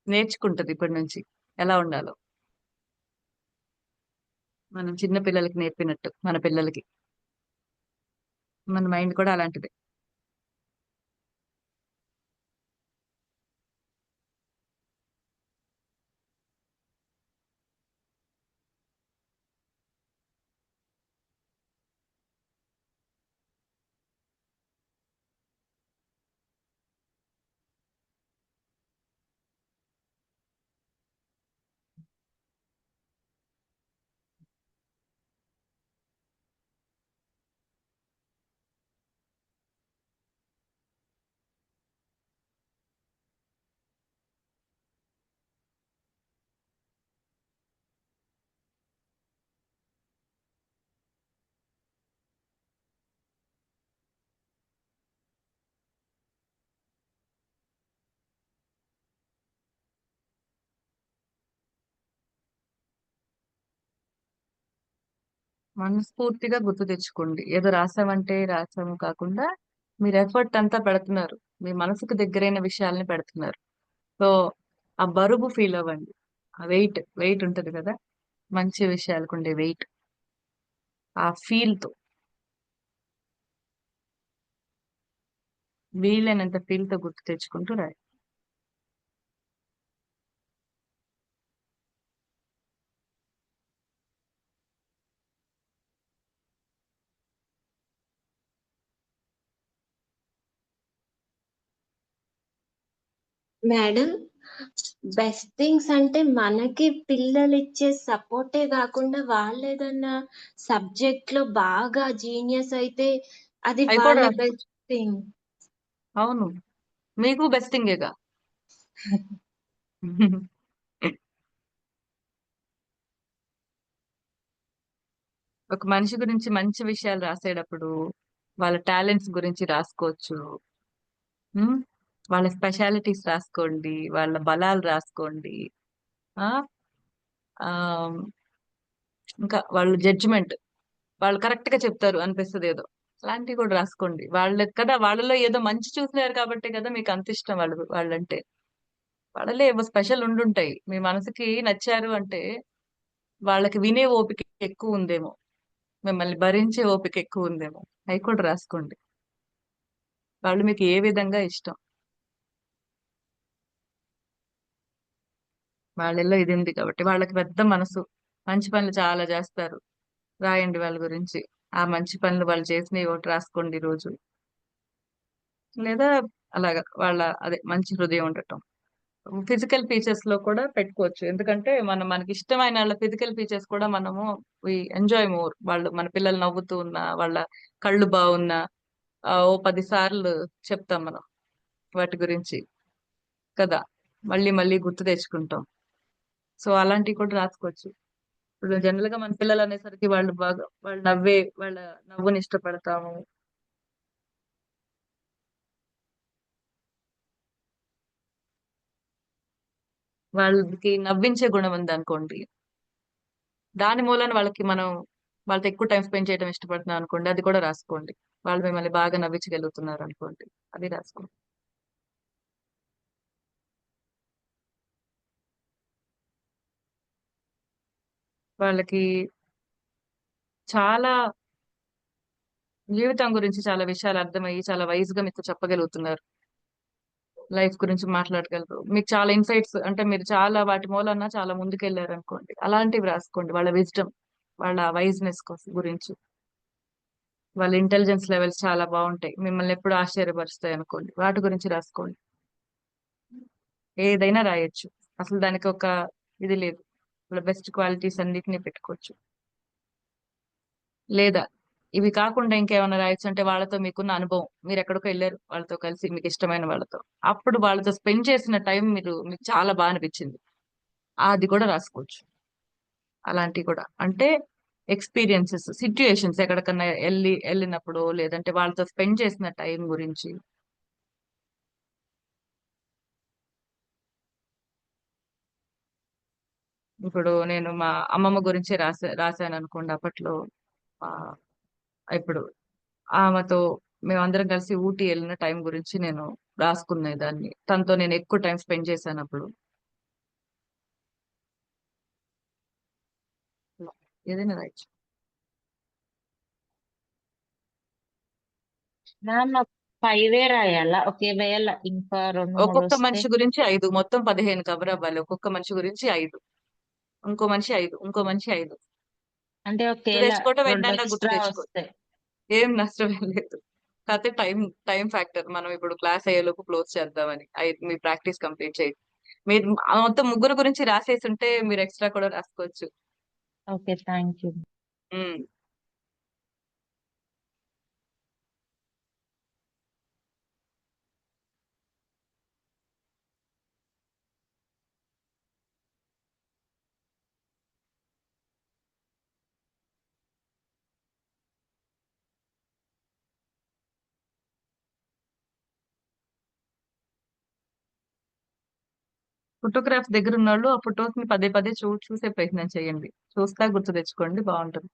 నేర్చుకుంటది ఇప్పటి నుంచి ఎలా ఉండాలో. మనం చిన్న పిల్లలకి నేర్పినట్టు మన పిల్లలకి మన మైండ్ కూడా అలాంటిది. మనస్ఫూర్తిగా గుర్తు తెచ్చుకోండి. ఏదో రాసామంటే రాసాము కాకుండా మీరు ఎఫర్ట్ అంతా పెడుతున్నారు, మీ మనసుకు దగ్గరైన విషయాల్ని పెడుతున్నారు. సో ఆ బరువు ఫీల్ అవ్వండి. ఆ వెయిట్ వెయిట్ ఉంటది కదా, మంచి విషయాలకు ఉండే వెయిట్, ఆ ఫీల్ తో వీలైనంత ఫీల్ తో గుర్తు తెచ్చుకుంటూ రాయి. మేడం, బెస్ట్ థింగ్స్ అంటే మనకి పిల్లలు ఇచ్చే సపోర్టే కాకుండా వాళ్ళు ఏదన్నా సబ్జెక్ట్ లో బాగా జీనియస్ అయితే అది అవి కూడా వాళ్ళ రాసుకో. Best thing. అవును, మీకు బెస్టింగేగా. ఒక మనిషి గురించి మంచి విషయాలు రాసేటప్పుడు వాళ్ళ టాలెంట్స్ గురించి రాసుకోవచ్చు. ఉమ్, వాళ్ళ స్పెషాలిటీస్ రాసుకోండి, వాళ్ళ బలాలు రాసుకోండి. ఆ ఆ, ఇంకా వాళ్ళ జడ్జిమెంట్, వాళ్ళు కరెక్ట్ గా చెప్తారు అనిపిస్తుంది ఏదో, అలాంటివి కూడా రాసుకోండి. వాళ్ళకి కదా, వాళ్ళలో ఏదో మంచి చూసినారు కాబట్టి కదా మీకు అంత ఇష్టం వాళ్ళంటే. వాళ్ళలో ఏవో స్పెషల్ ఉండుంటాయి, మీ మనసుకి నచ్చారు అంటే వాళ్ళకి వినే ఓపిక ఎక్కువ ఉందేమో, మిమ్మల్ని భరించే ఓపిక ఎక్కువ ఉందేమో. అవి కూడా రాసుకోండి. వాళ్ళు మీకు ఏ విధంగా ఇష్టం, వాళ్ళల్లో ఇది ఉంది కాబట్టి. వాళ్ళకి పెద్ద మనసు, మంచి పనులు చాలా చేస్తారు. రాయండి వాళ్ళ గురించి. ఆ మంచి పనులు వాళ్ళు చేసినవి ఒకటి రాసుకోండి రోజు. లేదా అలాగా వాళ్ళ అదే మంచి హృదయం ఉండటం. ఫిజికల్ ఫీచర్స్ లో కూడా పెట్టుకోవచ్చు. ఎందుకంటే మనకి ఇష్టమైన వాళ్ళ ఫిజికల్ ఫీచర్స్ కూడా మనము ఎంజాయ్ మోర్. వాళ్ళు మన పిల్లలు నవ్వుతూ ఉన్నా, వాళ్ళ కళ్ళు బాగున్నా ఓ 10 సార్లు చెప్తాం మనం వాటి గురించి కదా, మళ్ళీ మళ్ళీ గుర్తు తెచ్చుకుంటాం. సో అలాంటివి కూడా రాసుకోవచ్చు. ఇప్పుడు జనరల్ గా మన పిల్లలు అనేసరికి వాళ్ళు బాగా వాళ్ళ నవ్వుని ఇష్టపడతాము. వాళ్ళకి నవ్వించే గుణం ఉంది అనుకోండి, దాని మూలన వాళ్ళతో ఎక్కువ టైం స్పెండ్ చేయడం ఇష్టపడుతున్నాం అనుకోండి, అది కూడా రాసుకోండి. వాళ్ళు మిమ్మల్ని బాగా నవ్వించగలుగుతున్నారు అనుకోండి, అది రాసుకోండి. వాళ్ళకి చాలా జీవితం గురించి చాలా విషయాలు అర్థమయ్యి చాలా వైజ్ గా మీకు చెప్పగలుగుతున్నారు. లైఫ్ గురించి మాట్లాడగలరు. మీకు చాలా ఇన్సైట్స్ అంటే మీరు చాలా వాటి మూలన చాలా ముందుకెళ్లారు అనుకోండి, అలాంటివి రాసుకోండి. వాళ్ళ విజ్డమ్, వాళ్ళ వైజ్నెస్ గురించి. వాళ్ళ ఇంటెలిజెన్స్ లెవెల్స్ చాలా బాగుంటాయి, మిమ్మల్ని ఎప్పుడు ఆశ్చర్యపరుస్తాయి అనుకోండి, వాటి గురించి రాసుకోండి. ఏదైనా రాయొచ్చు, అసలు దానికి ఒక ఇది లేదు. వాళ్ళ బెస్ట్ క్వాలిటీస్ అన్నిటిని పెట్టుకోవచ్చు. లేదా ఇవి కాకుండా ఇంకేమైనా రాయొచ్చు అంటే వాళ్ళతో మీకున్న అనుభవం, మీరు ఎక్కడికో వెళ్ళారు వాళ్ళతో కలిసి మీకు ఇష్టమైన వాళ్ళతో, అప్పుడు వాళ్ళతో స్పెండ్ చేసిన టైం మీకు చాలా బాగా అనిపించింది, అది కూడా రాసుకోవచ్చు. అలాంటివి కూడా అంటే ఎక్స్పీరియన్సెస్, సిచ్యుయేషన్స్, ఎక్కడికన్నా వెళ్ళినప్పుడు లేదంటే వాళ్ళతో స్పెండ్ చేసిన టైం గురించి. ఇప్పుడు నేను మా అమ్మమ్మ గురించి రాశాను అనుకోండి అప్పట్లో. ఆ, ఇప్పుడు ఆమెతో మేమందరం కలిసి ఊటీ వెళ్ళిన టైం గురించి నేను రాసుకునే దాన్ని, తనతో నేను ఎక్కువ టైం స్పెండ్ చేశాను అప్పుడు. ఏదైనా రాయొచ్చు. మ్యామ్ నాకు 5 రాయాలా? ఒకవేళ ఇంకా 2, 3 ఒక్కొక్క వస్తే మనిషి గురించి 5, మొత్తం 15 కవర్ అవ్వాలి. ఒక్కొక్క మనిషి గురించి 5, ఇంకో మనిషి 5, ఇంకో మనిషి 5. అంటే గుర్తు ఒకవేళ తెచ్చుకోవటం 2 వెంటనే గుర్తు ఎక్స్ట్రా తెచ్చుకో, వస్తే ఏం నష్టం ఏం లేదు. కాకపోతే టైం టైం ఫ్యాక్టర్, మనం ఇప్పుడు క్లాస్ అయ్యేలోపు క్లోజ్ చేద్దామని. మీ ప్రాక్టీస్ కంప్లీట్ చేయండి. మీరు మొత్తం ముగ్గురు గురించి రాసేసి ఉంటే మీరు ఎక్స్ట్రా కూడా రాసుకోవచ్చు. Okay, thank you. Um. Photographs దగ్గర ఉన్న వాళ్ళు ఆ ఫొటోస్ ని పదే పదే చూసే ప్రయత్నం చేయండి. చూస్తా గుర్తు తెచ్చుకోండి, బాగుంటుంది.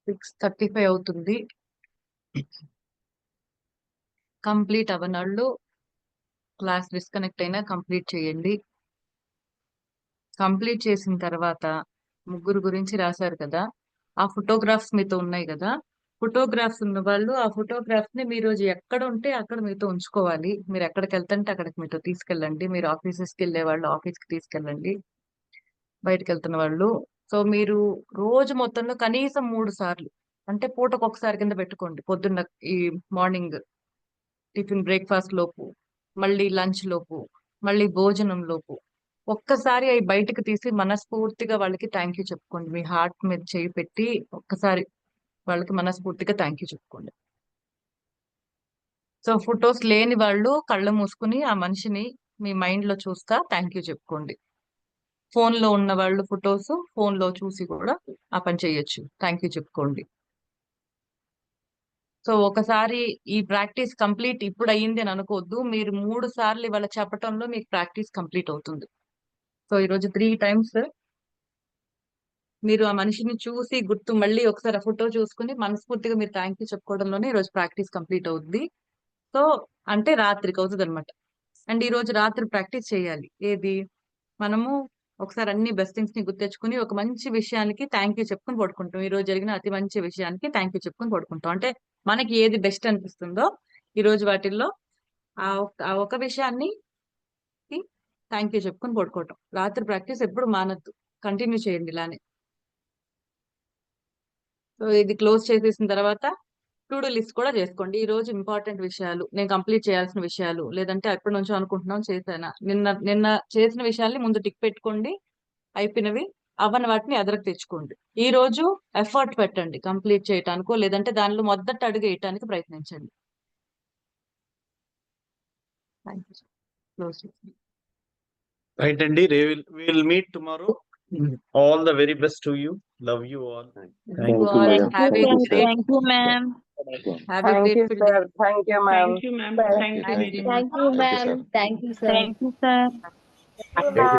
6:35 అవుతుంది. కంప్లీట్ అవనాళ్ళు క్లాస్ డిస్కనెక్ట్ అయినా కంప్లీట్ చేయండి. కంప్లీట్ చేసిన తర్వాత ముగ్గురు గురించి రాశారు కదా, ఆ ఫోటోగ్రాఫ్స్ మీతో ఉన్నాయి కదా, ఫోటోగ్రాఫ్స్ ఉన్న వాళ్ళు ఆ ఫోటోగ్రాఫ్స్ ని మీరు రోజు ఎక్కడ ఉంటే అక్కడ మీతో ఉంచుకోవాలి. మీరు ఎక్కడికి వెళ్తుంటే అక్కడికి మీతో తీసుకెళ్ళండి. మీరు ఆఫీసెస్కి వెళ్ళే వాళ్ళు ఆఫీస్కి తీసుకెళ్ళండి, బయటకు వెళ్తున్న వాళ్ళు. సో మీరు రోజు మొత్తంలో కనీసం 3 సార్లు, అంటే పూటకు ఒకసారి కింద పెట్టుకోండి. పొద్దున్న ఈ మార్నింగ్ టిఫిన్ బ్రేక్ఫాస్ట్ లోపు, మళ్ళీ లంచ్ లోపు, మళ్ళీ భోజనం లోపు ఒక్కసారి అవి బయటకు తీసి మనస్ఫూర్తిగా వాళ్ళకి థ్యాంక్ యూ చెప్పుకోండి. మీ హార్ట్ మీద చేయి పెట్టి ఒక్కసారి వాళ్ళకి మనస్ఫూర్తిగా థ్యాంక్ యూ చెప్పుకోండి. సో ఫొటోస్ లేని వాళ్ళు కళ్ళు మూసుకుని ఆ మనిషిని మీ మైండ్ లో చూస్తా థ్యాంక్ యూ చెప్పుకోండి. ఫోన్ లో ఉన్న వాళ్ళు ఫొటోస్ ఫోన్ లో చూసి కూడా ఆ పని చేయొచ్చు, థ్యాంక్ యూ చెప్పుకోండి. సో ఒకసారి ఈ ప్రాక్టీస్ కంప్లీట్ ఇప్పుడు అయ్యింది అని అనుకోవద్దు. మీరు 3 సార్లు ఇవాళ చెప్పటంలో మీకు ప్రాక్టీస్ కంప్లీట్ అవుతుంది. సో ఈరోజు 3 టైమ్స్ మీరు ఆ మనిషిని చూసి గుర్తు మళ్ళీ ఒకసారి ఆ ఫోటో చూసుకుని మనస్ఫూర్తిగా మీరు థ్యాంక్ యూ చెప్పుకోవడంలోనే ఈరోజు ప్రాక్టీస్ కంప్లీట్ అవుతుంది. సో అంటే రాత్రికి అవుతుంది అనమాట. అండ్ ఈ రోజు రాత్రి ప్రాక్టీస్ చేయాలి. ఏది, మనము ఒకసారి అన్ని బెస్ట్ థింగ్స్ ని గుర్తెచ్చుకుని ఒక మంచి విషయానికి థ్యాంక్ యూ చెప్పుకుని పడుకుంటాం. ఈ రోజు జరిగిన అతి మంచి విషయానికి థ్యాంక్ యూ చెప్పుకుని పడుకుంటాం. అంటే మనకి ఏది బెస్ట్ అనిపిస్తుందో ఈ రోజు వాటిల్లో ఆ ఒక విషయాన్ని థ్యాంక్ యూ చెప్పుకుని పడుకోవటం. రాత్రి ప్రాక్టీస్ ఎప్పుడు మానద్దు, కంటిన్యూ చేయండి ఇలానే. సో ఇది క్లోజ్ చేసేసిన తర్వాత టు డూ లిస్ట్ కూడా చేసుకోండి. ఈ రోజు ఇంపార్టెంట్ విషయాలు, నేను కంప్లీట్ చేయాల్సిన విషయాలు, లేదంటే ఎప్పటి నుంచో అనుకుంటున్నాం చేశానా, నిన్న చేసిన విషయాల్ని ముందు టిక్ పెట్టుకోండి. అయిపోయినవి అవన్న వాటిని ఎదరకు తెచ్చుకోండి. ఈ రోజు ఎఫర్ట్ పెట్టండి కంప్లీట్ చేయటానికో, లేదంటే దానిలో మొదట అడుగు వేయటానికి ప్రయత్నించండి. క్లోజ్ చేయండి. Right, Andy. We'll meet tomorrow. All the very best to you. Love you all. Thank you all. Have a great, Thank you, ma'am. have a grateful day. Thank you, ma'am. Thank you very much. Thank you, ma'am. Thank you, sir. Thank you, sir.